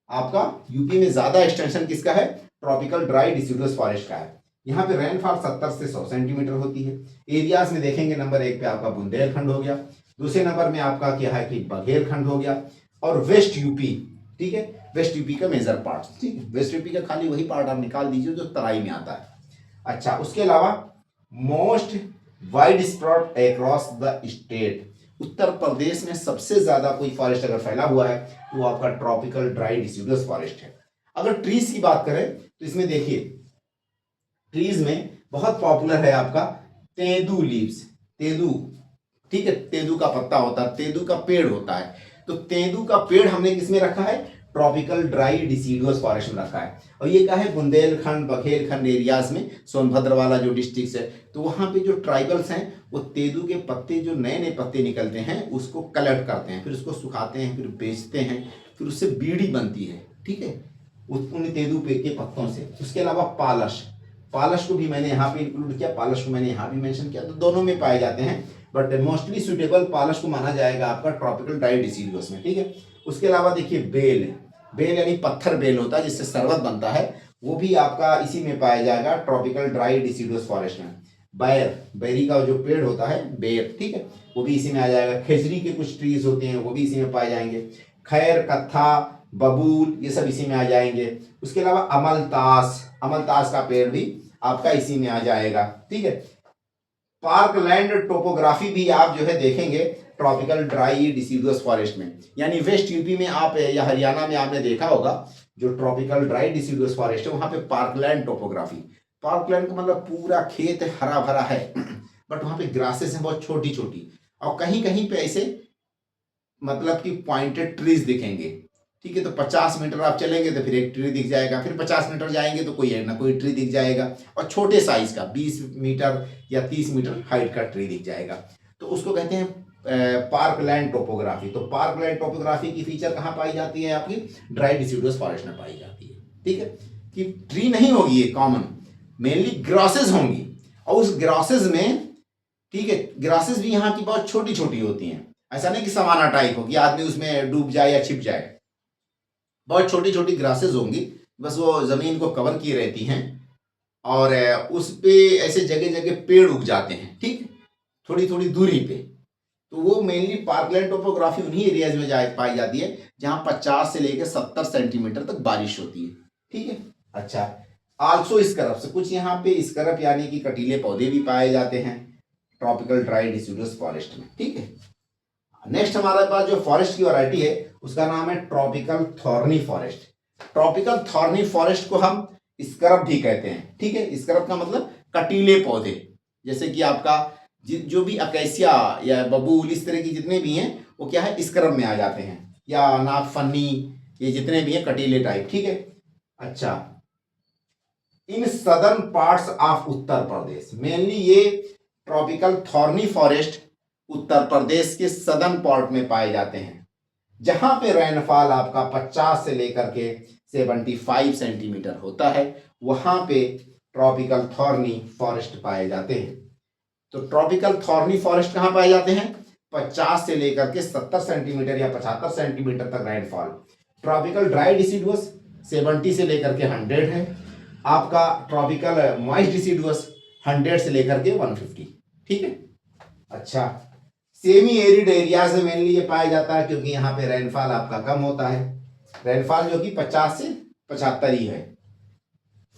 आपका यूपी में ज्यादा एक्सटेंशन किसका है, ट्रॉपिकल ड्राई डिसीडुअस फॉरेस्ट का है। यहाँ पे रेनफॉल 70 से 100 सेंटीमीटर होती है। एरियाज में देखेंगे, नंबर 1 पे आपका बुंदेलखंड हो गया, दूसरे नंबर में आपका क्या है कि बघेलखंड हो गया, और वेस्ट यूपी। ठीक है, वेस्ट यूपी का मेजर पार्ट। ठीक है, वेस्ट यूपी का खाली वही पार्ट आप निकाल दीजिए जो तराई में आता है। अच्छा, उसके अलावा most widespread across the state, Uttar Pradesh में सबसे ज्यादा कोई फॉरेस्ट अगर फैला हुआ है तो वो आपका ट्रॉपिकल ड्राई डिसीडुअस फॉरेस्ट है। अगर ट्रीज की बात करें तो इसमें देखिए, ट्रीज में बहुत पॉपुलर है आपका तेंदू लीव्स, तेंदू। ठीक है, तेंदू का पत्ता होता है, तेंदू का पेड़ होता है। तो तेंदू का पेड़ हमने किसमें रखा है, ट्रॉपिकल ड्राई डिसीडुअस फॉरेस्ट में रखा है। और ये क्या है, बुंदेलखंड बघेलखंड एरियाज में, सोनभद्र वाला जो डिस्ट्रिक्ट है, तो वहाँ पे जो ट्राइबल्स हैं वो तेंदू के पत्ते, जो नए नए पत्ते निकलते हैं उसको कलेक्ट करते हैं, फिर उसको सुखाते हैं, फिर बेचते हैं, फिर उससे बीड़ी बनती है, ठीक है, उन तेंदू के पत्तों से। उसके अलावा पालश, पालश को भी मैंने यहाँ पे इंक्लूड किया, पालश को मैंने यहाँ भी मेंशन किया, तो दोनों में पाए जाते हैं, बट मोस्टली सुटेबल पालश को माना जाएगा आपका ट्रॉपिकल ड्राई डिसीडुअस में, ठीक है। उसके अलावा देखिए बेल, बेल यानी पत्थर बेल होता है जिससे शरबत बनता है, वो भी आपका इसी में पाया जाएगा ट्रॉपिकल ड्राई डिसीडुअस फॉरेस्ट में। बैर, बेरी का जो पेड़ होता है बेर, ठीक है, वो भी इसी में आ जाएगा। खेजरी के कुछ ट्रीज होते हैं वो भी इसी में पाए जाएंगे। खैर, कत्था, बबूल, ये सब इसी में आ जाएंगे। उसके अलावा अमलतास, अमलतास का पेड़ भी आपका इसी में आ जाएगा, ठीक है। पार्कलैंड टोपोग्राफी भी आप जो है देखेंगे ट्रॉपिकल ड्राई डिसीडुअस फॉरेस्ट में, यानी वेस्ट यूपी में आप या हरियाणा में आपने देखा होगा जो ट्रॉपिकल ड्राई डिसीडुअस फॉरेस्ट है, वहां पे पार्कलैंड टोपोग्राफी, पार्कलैंड का मतलब पूरा खेत हरा भरा है बट वहां पे ग्रासेस हैं बहुत छोटी छोटी, और कहीं कहीं पे ऐसे मतलब कि पॉइंटेड ट्रीज दिखेंगे, ठीक है। तो 50 मीटर आप चलेंगे तो फिर एक ट्री दिख जाएगा, फिर 50 मीटर जाएंगे तो कोई ना कोई ट्री दिख जाएगा, और छोटे साइज का 20 मीटर या 30 मीटर हाइट का ट्री दिख जाएगा, तो उसको कहते हैं पार्कलैंड टोपोग्राफी। तो पार्कलैंड टोपोग्राफी की फीचर कहाँ पाई जाती है, आपकी ड्राई डिसीडुअस फॉरेस्ट में पाई जाती है, ठीक है। कि ट्री नहीं होगी ये कॉमन, मेनली ग्रासेस होंगी, और उस ग्रासेस में, ठीक है, ग्रासेस भी यहाँ की बहुत छोटी छोटी होती हैं, ऐसा नहीं कि समाना टाइप हो कि आदमी उसमें डूब जाए या छिप जाए, बहुत छोटी छोटी ग्रासेस होंगी, बस वो जमीन को कवर किए रहती हैं, और उस पे ऐसे जगह जगह पेड़ उग जाते हैं, ठीक, थोड़ी थोड़ी दूरी पे। तो वो मेनली पार्कलैंड टोपोग्राफी उन्हीं एरियाज में पाई जाती है जहां 50 से लेकर 70 सेंटीमीटर तक बारिश होती है, ठीक है। अच्छा, आल्सो स्करप से कुछ यहाँ पे स्करप यानी कि कटीले पौधे भी पाए जाते हैं ट्रॉपिकल ड्राई डिसीडुअस फॉरेस्ट में, ठीक है। नेक्स्ट हमारे पास जो फॉरेस्ट की वैरायटी है उसका नाम है tropical thorny forest. Tropical thorny forest को हम स्करब भी कहते हैं, ठीक है। स्करब का मतलब कटीले पौधे, जैसे कि आपका जो भी अकेसिया या बबूल इस तरह की जितने भी हैं वो क्या है, स्करब में आ जाते हैं, या नागफनी, ये जितने भी हैं कटीले टाइप, ठीक है। अच्छा, in southern parts of Uttar Pradesh, mainly ये ट्रॉपिकल थॉर्नी फॉरेस्ट उत्तर प्रदेश के सदर्न पार्ट में पाए जाते हैं, जहां पे रेनफॉल आपका 50 से लेकर के 75 सेंटीमीटर होता है, वहां पे ट्रॉपिकल थॉर्नी फॉरेस्ट पाए जाते हैं। तो ट्रॉपिकल थॉर्नी फॉरेस्ट कहां पाए जाते हैं, 50 से लेकर के 70 सेंटीमीटर या 75 सेंटीमीटर तक रेनफॉल। ट्रॉपिकल ड्राई डिसीडुअस 70 से लेकर के 100 है, आपका ट्रॉपिकल मॉइस्ट डिसीडुअस 100 से लेकर के 150, ठीक है। अच्छा, सेमी एरिड एरियाज में मेनली ये पाया जाता है क्योंकि यहाँ पे रेनफॉल आपका कम होता है, रेनफॉल जो कि 50 से 75 ही है।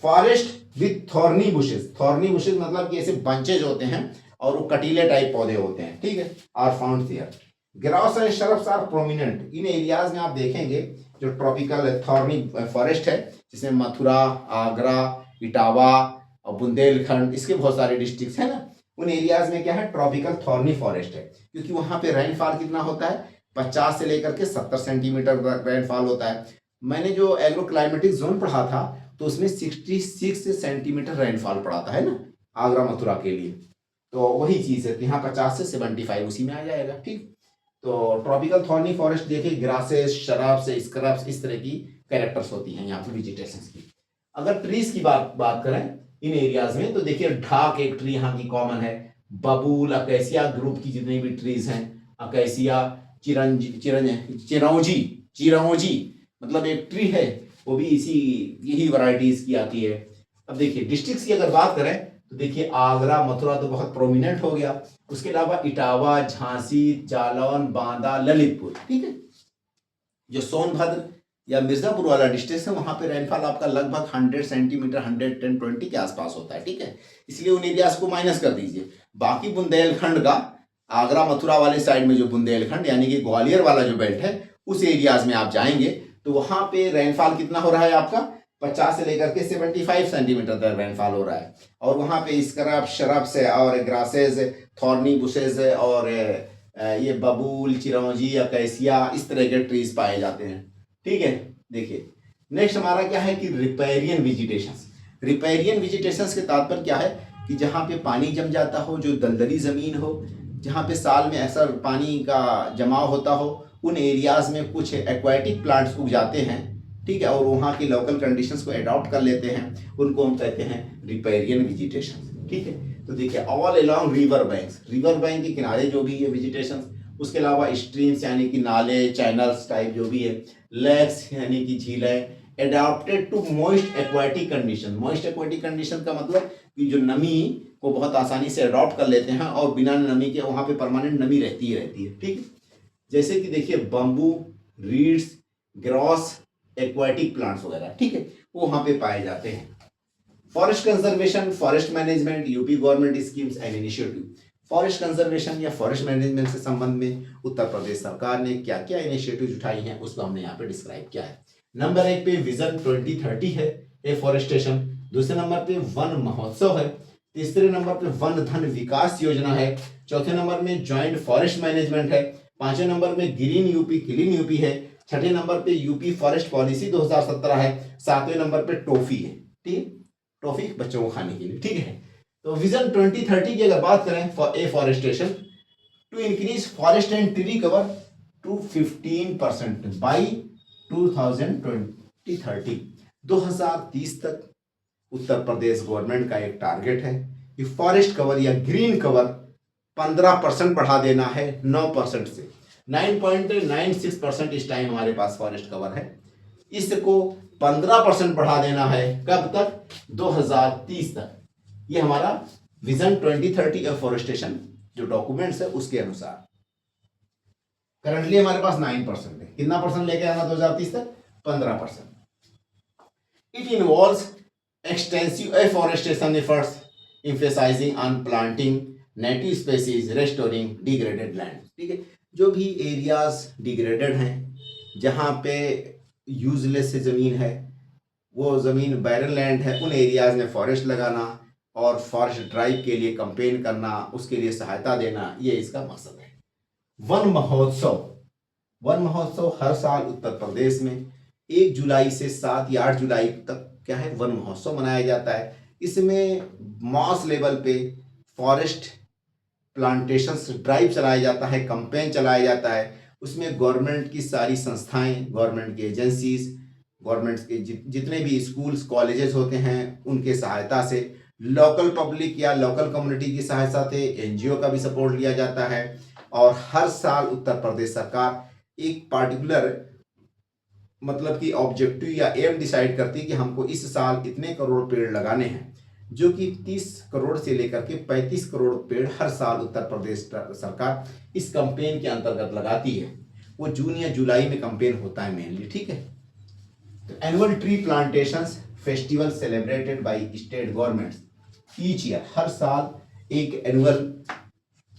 Forest with thorny bushes, thorny bushes मतलब कि ऐसे बंचेज होते हैं और वो कटीले टाइप पौधे होते हैं, ठीक है, are found here. Grass and shrubs are prominent, इन एरियाज में आप देखेंगे जो ट्रॉपिकल थॉर्नी फॉरेस्ट है, जिसमें मथुरा, आगरा, इटावा और बुंदेलखंड, इसके बहुत सारे डिस्ट्रिक्ट है ना, उन एरियाज में क्या है, ट्रॉपिकल थॉर्नी फॉरेस्ट है, क्योंकि वहां पे रेनफॉल कितना होता है, 50 से लेकर के 70 सेंटीमीटर रेनफॉल होता है। मैंने जो एग्रो क्लाइमेटिक जोन पढ़ा था तो उसमें 66 सेंटीमीटर रेनफॉल पड़ा था, है ना, आगरा मथुरा के लिए। तो वही चीज़ है, यहाँ 50 से 75 उसी में आ जाएगा, ठीक। तो ट्रॉपिकल थॉर्नी फॉरेस्ट देखिए, ग्रासेस, शराब्स, स्क्रब्स, इस तरह की कैरेक्टर्स होती हैं यहाँ पे वेजिटेशन की। अगर ट्रीज की बात करें इन एरियाज में, तो देखिए ढाक एक ट्री यहाँ की कॉमन है, बबूल, अकेसिया ग्रुप की जितनी भी ट्रीज हैं, अकेसिया, चिरौंजी मतलब एक ट्री है, वो भी यही वैरायटीज की आती है। अब देखिए डिस्ट्रिक्ट्स की अगर बात करें तो देखिए आगरा, मथुरा तो बहुत प्रोमिनेंट हो गया, उसके अलावा इटावा, झांसी, जालौन, बांदा, ललितपुर, ठीक है। जो सोनभद्र या मिर्जापुर वाला डिस्ट्रिक्ट है वहां पे रेनफॉल आपका लगभग 100 सेंटीमीटर 110-120 के आसपास होता है, ठीक है, इसलिए उन एरियाज को माइनस कर दीजिए। बाकी बुंदेलखंड का, आगरा मथुरा वाले साइड में जो बुंदेलखंड यानी कि ग्वालियर वाला जो बेल्ट है, उस एरियाज में आप जाएंगे तो वहां पे रेनफॉल कितना हो रहा है आपका, 50 से लेकर के 75 सेंटीमीटर तक रेनफॉल हो रहा है, और वहां पे स्क्रब, शरब्स और ग्रासेस, थॉर्नी बुशेस और ये बबूल, चिरौंजी, अकेसिया, इस तरह के ट्रीज पाए जाते हैं, ठीक है। देखिए नेक्स्ट हमारा क्या है कि रिपेरियन वेजिटेशंस। रिपेरियन वेजिटेशंस के तात्पर्य क्या है कि जहाँ पे पानी जम जाता हो, जो दलदली ज़मीन हो, जहाँ पे साल में अक्सर पानी का जमाव होता हो, उन एरियाज़ में कुछ एक्वाटिक प्लांट्स उग जाते हैं, ठीक है, और वहाँ की लोकल कंडीशंस को अडॉप्ट कर लेते हैं, उनको हम कहते हैं रिपेरियन वेजिटेशन, ठीक है। तो देखिए all along river banks, river bank के किनारे जो भी है वेजिटेशन, उसके अलावा स्ट्रीम्स यानी कि नाले, चैनल्स टाइप जो भी है, लेक्स यानी कि झीलें, adapted to moist aquatic condition. Moist aquatic condition का मतलब कि जो नमी को बहुत आसानी से अडॉप्ट कर लेते हैं और बिना नमी के वहाँ पे परमानेंट नमी रहती ही रहती है, ठीक है। जैसे कि देखिए bamboo, reads, gross, aquatic plants वगैरह, ठीक है, वो वहाँ पे पाए जाते हैं। Forest conservation, forest management, UP government schemes and initiative. Forest conservation या फॉरेस्ट मैनेजमेंट से संबंध में उत्तर प्रदेश सरकार ने क्या क्या इनिशिएटिव उठाई हैं उसको हमने यहाँ पे डिस्क्राइब किया है। नंबर 1 पे विजन 2030 है एफॉरेस्टेशन, दूसरे नंबर पे वन महोत्सव है, तीसरे नंबर पे वन धन विकास योजना है, चौथे नंबर में ज्वाइंट फॉरेस्ट मैनेजमेंट है, पांचवें नंबर में ग्रीन यूपी क्लीन यूपी है, छठे नंबर पे यूपी फॉरेस्ट पॉलिसी 2017 है, सातवें नंबर पे टॉफी है, ठीक है, टॉफी बच्चों को खाने के लिए, ठीक है। तो विजन 2030 की अगर बात करें for afforestation, to increase forest and tree cover to 15% by 2030, 2030 तक उत्तर प्रदेश गवर्नमेंट का एक टारगेट है कि फॉरेस्ट कवर या ग्रीन कवर 15% बढ़ा देना है 9% से। 9.96% इस टाइम हमारे पास फॉरेस्ट कवर है, इसको 15% बढ़ा देना है कब तक, 2030 तक। ये हमारा विजन 2030 एफॉरेस्टेशन जो डॉक्यूमेंट्स है उसके अनुसार। करंटली हमारे पास 9% है, कितना परसेंट लेके आना 2030 तक, 15%। It involves extensive afforestation efforts emphasizing on planting native species, restoring degraded land, ठीक है। जो भी एरियाज डिग्रेडेड हैं, जहाँ पे यूजलेस ज़मीन है, वो ज़मीन बैरन लैंड है, उन एरियाज में फॉरेस्ट लगाना और फॉरेस्ट ड्राइव के लिए कंपेन करना, उसके लिए सहायता देना, ये इसका मकसद है। वन महोत्सव, वन महोत्सव हर साल उत्तर प्रदेश में 1 जुलाई से 7 या 8 जुलाई तक क्या है वन महोत्सव मनाया जाता है। इसमें मास लेवल पे फॉरेस्ट प्लांटेशंस ड्राइव चलाया जाता है, कंपेन चलाया जाता है। उसमें गवर्नमेंट की सारी संस्थाएं, गवर्नमेंट की एजेंसीज, गवर्नमेंट के जितने भी स्कूल्स कॉलेजेस होते हैं उनके सहायता से, लोकल पब्लिक या लोकल कम्युनिटी की सहायता से, एनजीओ का भी सपोर्ट लिया जाता है। और हर साल उत्तर प्रदेश सरकार एक पार्टिकुलर मतलब कि ऑब्जेक्टिव या एम डिसाइड करती है कि हमको इस साल इतने करोड़ पेड़ लगाने हैं, जो कि 30 करोड़ से लेकर के 35 करोड़ पेड़ हर साल उत्तर प्रदेश सरकार इस कैंपेन के अंतर्गत लगाती है। वो जून या जुलाई में कैंपेन होता है मेनली, ठीक है। तो annual tree plantations festival celebrated by state governments each year, हर साल एक एनुअल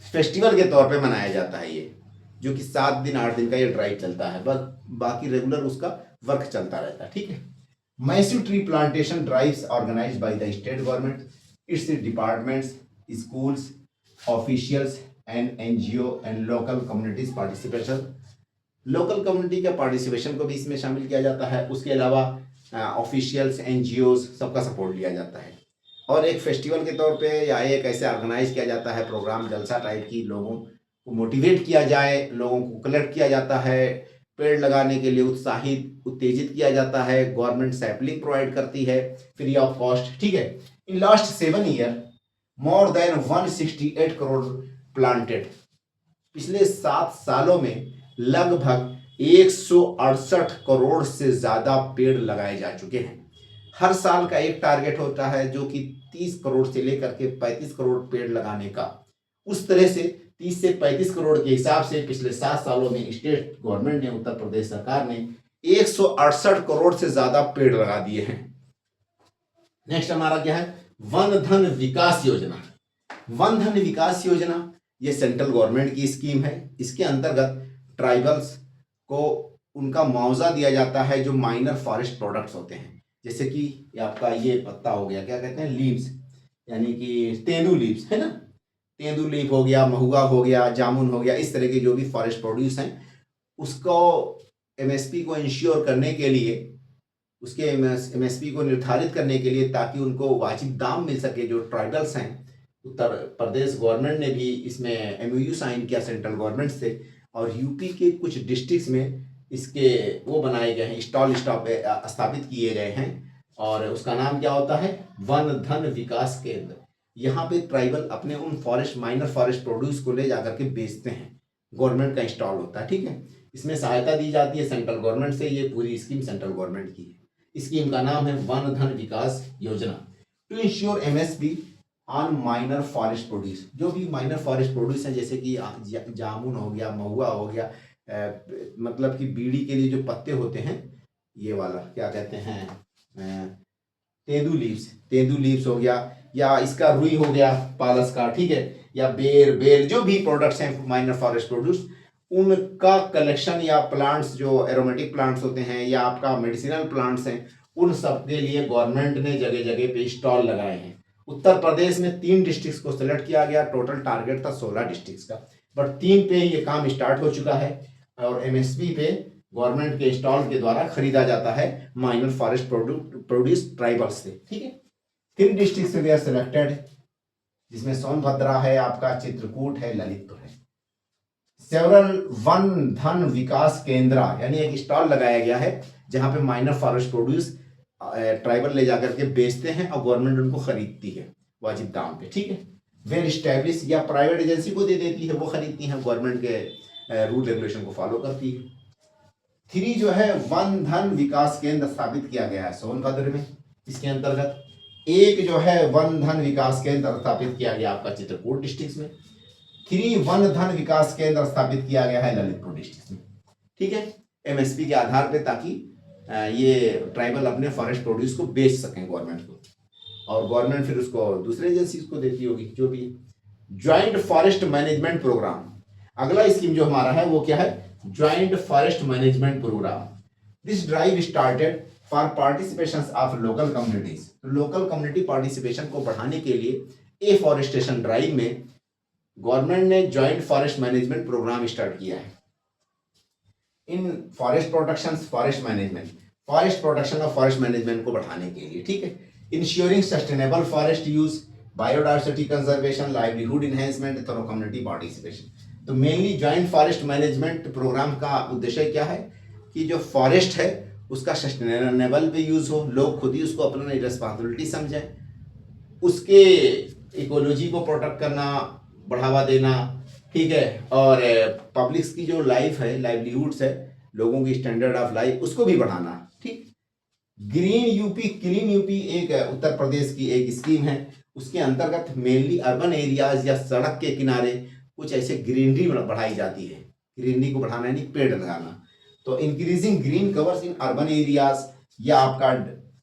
फेस्टिवल के तौर पे मनाया जाता है ये, जो कि 7 दिन 8 दिन का ये ड्राइव चलता है, बस बाकी रेगुलर उसका वर्क चलता रहता है, ठीक है। Massive tree plantation drives organized by the state government, its departments, schools, officials and NGO and local communities participation. Local community का पार्टिसिपेशन को भी इसमें शामिल किया जाता है। उसके अलावा ऑफिशियल्स, एनजीओज सबका सपोर्ट लिया जाता है। और एक फेस्टिवल के तौर पे या एक ऐसे ऑर्गेनाइज किया जाता है प्रोग्राम जलसा टाइप की, लोगों को मोटिवेट किया जाए, लोगों को कलेक्ट किया जाता है, पेड़ लगाने के लिए उत्साहित उत्तेजित किया जाता है। गवर्नमेंट सैपलिंग प्रोवाइड करती है फ्री ऑफ कॉस्ट, ठीक है। In last 7 year more than 168 crore planted, पिछले 7 सालों में लगभग 168 करोड़ से ज्यादा पेड़ लगाए जा चुके हैं। हर साल का एक टारगेट होता है जो कि 30 करोड़ से लेकर के 35 करोड़ पेड़ लगाने का। उस तरह से 30 से 35 करोड़ के हिसाब से पिछले 7 सालों में स्टेट गवर्नमेंट ने, उत्तर प्रदेश सरकार ने 168 करोड़ से ज्यादा पेड़ लगा दिए हैं। नेक्स्ट हमारा क्या है, वन धन विकास योजना। वन धन विकास योजना ये सेंट्रल गवर्नमेंट की स्कीम है। इसके अंतर्गत ट्राइबल्स को उनका मुआवजा दिया जाता है जो माइनर फॉरेस्ट प्रोडक्ट्स होते हैं, जैसे कि आपका ये पत्ता हो गया, क्या कहते हैं, लीव्स, यानी कि तेंदू लीव्स है ना, तेंदू लीफ हो गया, महुआ हो गया, जामुन हो गया, इस तरह के जो भी फॉरेस्ट प्रोड्यूस हैं उसको एमएसपी को इंश्योर करने के लिए, उसके एमएसपी को निर्धारित करने के लिए, ताकि उनको वाजिब दाम मिल सके, जो ट्राइबल्स हैं, उत्तर प्रदेश गवर्नमेंट ने भी इसमें एमओयू साइन किया सेंट्रल गवर्नमेंट से, और यूपी के कुछ डिस्ट्रिक्ट्स में इसके वो बनाए गए हैं, स्टॉप स्थापित किए गए हैं, और उसका नाम क्या होता है, वन धन विकास केंद्र। यहाँ पे ट्राइबल अपने उन फॉरेस्ट, माइनर फॉरेस्ट प्रोड्यूस को ले जाकर के बेचते हैं, गवर्नमेंट का इंस्टॉल होता है, ठीक है। इसमें सहायता दी जाती है सेंट्रल गवर्नमेंट से, ये पूरी स्कीम सेंट्रल गवर्नमेंट की है। स्कीम का नाम है one Dhan Vikas Yojana, to ensure MSP on minor forest produce. जो भी माइनर फॉरेस्ट प्रोड्यूस हैं, जैसे कि जामुन हो गया, महुआ हो गया, मतलब कि बीड़ी के लिए जो पत्ते होते हैं, ये वाला क्या कहते हैं, तेंदू लीव्स हो गया, या इसका रुई हो गया पालस का, ठीक है, या बेर, जो भी प्रोडक्ट्स हैं माइनर फॉरेस्ट प्रोड्यूस, उनका कलेक्शन, या प्लांट्स जो एरोमेटिक प्लांट्स होते हैं, या आपका मेडिसिनल प्लांट्स हैं, उन सब के लिए गवर्नमेंट ने जगह जगह पे स्टॉल लगाए हैं। उत्तर प्रदेश में 3 डिस्ट्रिक्ट्स को सिलेक्ट किया गया, टोटल टारगेट था 16 डिस्ट्रिक्ट्स का, बट 3 पे ये काम स्टार्ट हो चुका है, और एमएसपी पे गवर्नमेंट के स्टॉल के द्वारा खरीदा जाता है माइनर फॉरेस्ट प्रोड्यूस ट्राइबल्स से, ठीक है। 3 डिस्ट्रिक्ट से वे आर सिलेक्टेड, जिसमें सोनभद्रा है, आपका चित्रकूट है, ललितपुर है। सेवरल वन धन विकास केंद्र, यानी एक स्टॉल लगाया गया है जहां पे माइनर फॉरेस्ट प्रोड्यूस ट्राइबल ले जाकर के बेचते हैं, और गवर्नमेंट उनको खरीदती है वाजिब दाम पे, ठीक है। वेल स्टैब्लिश, या प्राइवेट एजेंसी को दे देती है, वो खरीदती है, गवर्नमेंट के रूल रेगुलेशन को फॉलो करती है। 3 जो है वन धन विकास केंद्र स्थापित किया गया है सोनभद्र में, इसके अंतर्गत। 1 जो है वन धन विकास केंद्र स्थापित किया गया आपका चित्रकूट डिस्ट्रिक्ट में। 3 वन धन विकास केंद्र स्थापित किया गया है ललितपुर डिस्ट्रिक्ट में, ठीक है, एमएसपी के आधार पे, ताकि ये ट्राइबल अपने फॉरेस्ट प्रोड्यूस को बेच सकें गवर्नमेंट को, और गवर्नमेंट फिर उसको दूसरे एजेंसीज को देती होगी, जो भी। ज्वाइंट फॉरेस्ट मैनेजमेंट प्रोग्राम, अगला स्कीम जो हमारा है वो क्या है, joint forest management program. This drive started for participation of local communities. तो लोकल कम्युनिटी पार्टिसिपेशन को बढ़ाने के लिए एफॉरेस्टेशन ड्राइव में गवर्नमेंट ने joint forest management program start किया है। In forest protection, forest protection और फॉरेस्ट मैनेजमेंट को बढ़ाने के लिए, ठीक है। Ensuring sustainable forest use, biodiversity conservation, livelihood enhancement, through community participation. तो mainly joint forest management programme का उद्देश्य क्या है कि जो फॉरेस्ट है उसका सस्टेनेबल पे यूज हो, लोग खुद ही उसको अपना रिस्पॉन्सिबिलिटी समझें, उसके इकोलॉजी को प्रोटेक्ट करना, बढ़ावा देना, ठीक है, और पब्लिक्स की जो लाइफ है, लाइवलीहुड्स है, लोगों की स्टैंडर्ड ऑफ लाइफ, उसको भी बढ़ाना, ठीक। ग्रीन यूपी, क्लीन यूपी एक उत्तर प्रदेश की एक स्कीम है, उसके अंतर्गत मेनली अर्बन एरियाज या सड़क के किनारे कुछ ऐसे ग्रीनरी बढ़ाई जाती है। ग्रीनरी को बढ़ाना यानी पेड़ लगाना। तो increasing green covers in urban areas, या आपका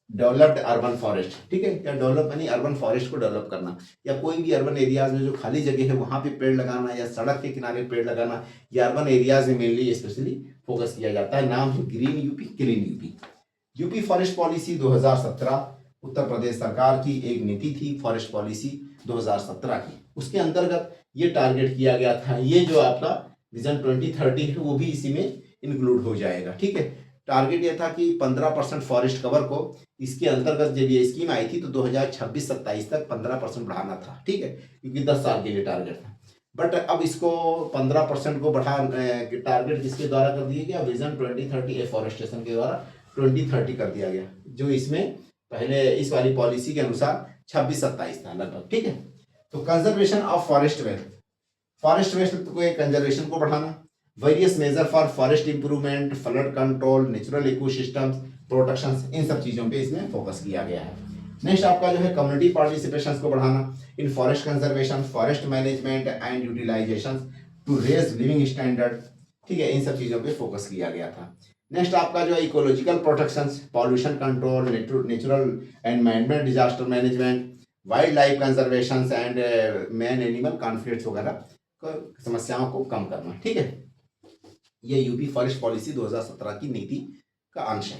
डेवलप्ड अर्बन फॉरेस्ट, ठीक है, या डेवलप यानी अर्बन फॉरेस्ट को डेवलप करना, या कोई भी अर्बन एरियाज में जो खाली जगह है वहां पे पेड़ लगाना, या सड़क के किनारे पेड़ लगाना, या अर्बन एरियाज में मेनली स्पेशली फोकस किया जाता है। नाम है green UP, clean UP. UP forest policy 2017 Uttar Pradesh सरकार की एक नीति थी, फॉरेस्ट पॉलिसी 2017 की, उसके अंतर्गत ये टारगेट किया गया था। ये जो आपका विजन 2030 है वो भी इसी में इंक्लूड हो जाएगा, ठीक है। टारगेट ये था कि 15% फॉरेस्ट कवर को, इसके अंतर्गत जब ये स्कीम आई थी तो 2026-27 तक 15% बढ़ाना था, ठीक है, क्योंकि 10 साल के लिए टारगेट था। बट अब इसको 15% को बढ़ा, टारगेट किसके द्वारा कर दिया गया, विजन 2030 एफॉरेस्टेशन के द्वारा 2030 कर दिया गया, जो इसमें पहले इस वाली पॉलिसी के अनुसार 26-27 था लगभग, ठीक है। तो कंजर्वेशन ऑफ फॉरेस्ट वेस्ट को कंजर्वेशन को बढ़ाना, various measure for forest improvement, flood control, natural ecosystems protection, इन सब चीज़ों पे इसमें फोकस किया गया है। नेक्स्ट आपका जो है कम्युनिटी पार्टिसिपेशन को बढ़ाना in forest conservation, forest management and utilization to raise living standard, ठीक है, इन सब चीज़ों पे फोकस किया गया था। नेक्स्ट आपका जो है ecological protection, pollution control, natural and manmade disaster management, wild life conservation and man animal conflicts वगैरह समस्याओं को कम करना, ठीक है। ये यूपी फॉरेस्ट पॉलिसी 2017 की नीति का अंश है।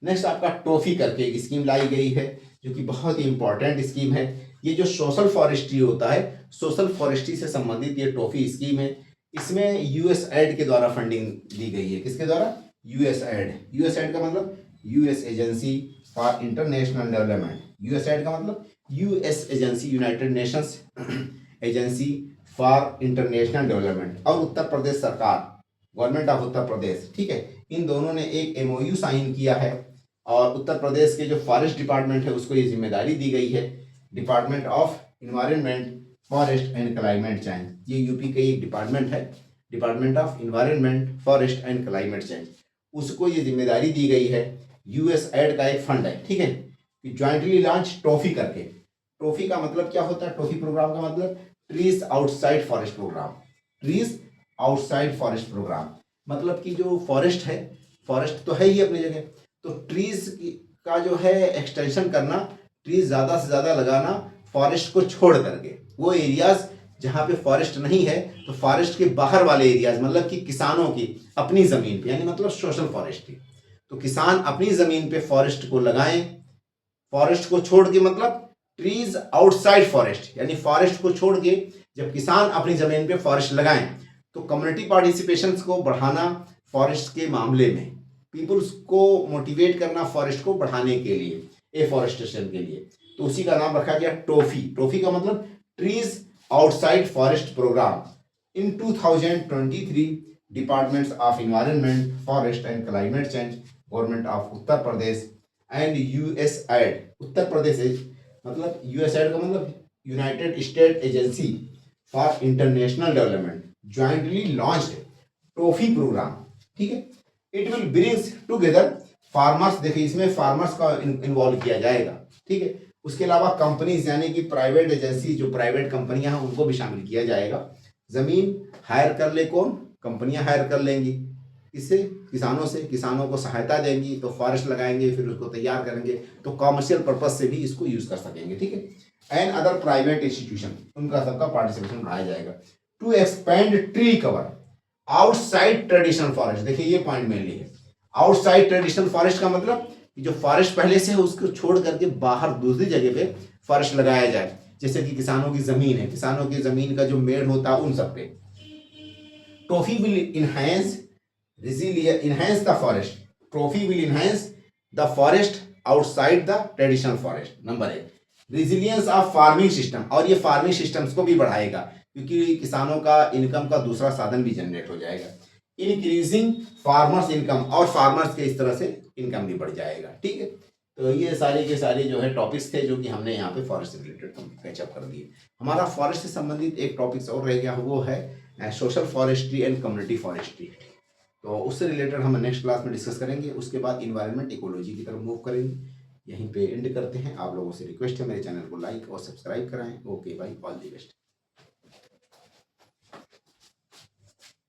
नेक्स्ट आपका टॉफी करके एक स्कीम लाई गई है जो कि बहुत ही इंपॉर्टेंट स्कीम है। ये जो सोशल फॉरेस्ट्री होता है, सोशल फॉरेस्ट्री से संबंधित ये टॉफी स्कीम है। इसमें यूएसएड के द्वारा फंडिंग दी गई है। किसके द्वारा? यूएसएड। यूएसएड का मतलब US agency for international development. USAID का मतलब US agency, United Nations agency for international development. और उत्तर प्रदेश सरकार, गवर्नमेंट ऑफ उत्तर प्रदेश, ठीक है, इन दोनों ने एक एमओयू साइन किया है और उत्तर प्रदेश के जो फॉरेस्ट डिपार्टमेंट है उसको ये जिम्मेदारी दी गई है, department of environment forest and climate change. ये यूपी का एक डिपार्टमेंट है, department of environment forest and climate change, उसको ये जिम्मेदारी दी गई है। यूएसएड का एक फंड है, ठीक है, कि ज्वाइंटली लॉन्च टॉफी करके। टॉफी का मतलब क्या होता है? टॉफी प्रोग्राम का मतलब trees outside forest program. Trees outside forest program मतलब कि जो फॉरेस्ट है, फॉरेस्ट तो है ही अपनी जगह, तो ट्रीज का जो है एक्सटेंशन करना, ट्रीज ज़्यादा से ज़्यादा लगाना फॉरेस्ट को छोड़ करके। वो एरियाज जहाँ पे फॉरेस्ट नहीं है तो फॉरेस्ट के बाहर वाले एरियाज, मतलब कि किसानों की अपनी ज़मीन पे, यानी मतलब सोशल फॉरेस्ट्री। तो किसान अपनी ज़मीन पे फॉरेस्ट को लगाएं, फॉरेस्ट को छोड़ के, मतलब ट्रीज आउटसाइड फॉरेस्ट, यानी फॉरेस्ट को छोड़ के जब किसान अपनी ज़मीन पे फॉरेस्ट लगाएं तो कम्युनिटी पार्टिसिपेशन को बढ़ाना फॉरेस्ट के मामले में, पीपल्स को मोटिवेट करना फॉरेस्ट को बढ़ाने के लिए, एफॉरेस्टेशन के लिए, तो उसी का नाम रखा गया टॉफी। टॉफी का मतलब trees outside forest programme. In 2023 departments of environment forest and climate change, government of Uttar Pradesh and USAID, Uttar Pradesh मतलब यूएसएड का मतलब United State agency for international development jointly launched TOFI programme, ठीक है। It will brings together farmers, देखिए इसमें farmers का involve किया जाएगा, ठीक है। उसके अलावा कंपनीज, यानी कि प्राइवेट एजेंसी, जो प्राइवेट कंपनियां हैं उनको भी शामिल किया जाएगा। जमीन हायर कर ले कौन? कंपनियां हायर कर लेंगी, इससे किसानों से, किसानों को सहायता देंगी तो फॉरेस्ट लगाएंगे, फिर उसको तैयार करेंगे तो कॉमर्शियल पर्पज से भी इसको यूज कर सकेंगे, ठीक है। एंड अदर प्राइवेट इंस्टीट्यूशन, उनका सबका पार्टिसिपेशन बढ़ाया जाएगा। To expand tree cover outside traditional forest, देखिए ये पॉइंट मेनली है। आउटसाइड ट्रेडिशनल फॉरेस्ट का मतलब जो फॉरेस्ट पहले से है उसको छोड़ करके बाहर दूसरी जगह पे फॉरेस्ट लगाया जाए, जैसे कि किसानों की जमीन है, किसानों की जमीन का जो मेड़ होता है उन सब पे। Toffee will enhance enhance the forest. Trophy will enhance the forest outside the traditional forest. Number 1, resilience of farming system, और ये फार्मिंग सिस्टम्स को भी बढ़ाएगा क्योंकि किसानों का इनकम का दूसरा साधन भी जनरेट हो जाएगा। इंक्रीजिंग फार्मर्स इनकम, और फार्मर्स के इस तरह से इनकम भी बढ़ जाएगा, ठीक है। तो ये सारे के सारे जो है टॉपिक्स थे जो कि हमने यहाँ पे फॉरेस्ट से रिलेटेड कैचअप कर दिए। हमारा फॉरेस्ट से संबंधित एक टॉपिक्स और रह गया, वो है social forestry and community forestry. तो उससे रिलेटेड हम नेक्स्ट क्लास में डिस्कस करेंगे। उसके बाद इन्वायरमेंट इकोलॉजी की तरफ मूव करेंगे। यहीं पे एंड करते हैं। आप लोगों से रिक्वेस्ट है मेरे चैनल को लाइक और सब्सक्राइब कराएं। ओके भाई, ऑल दी बेस्ट।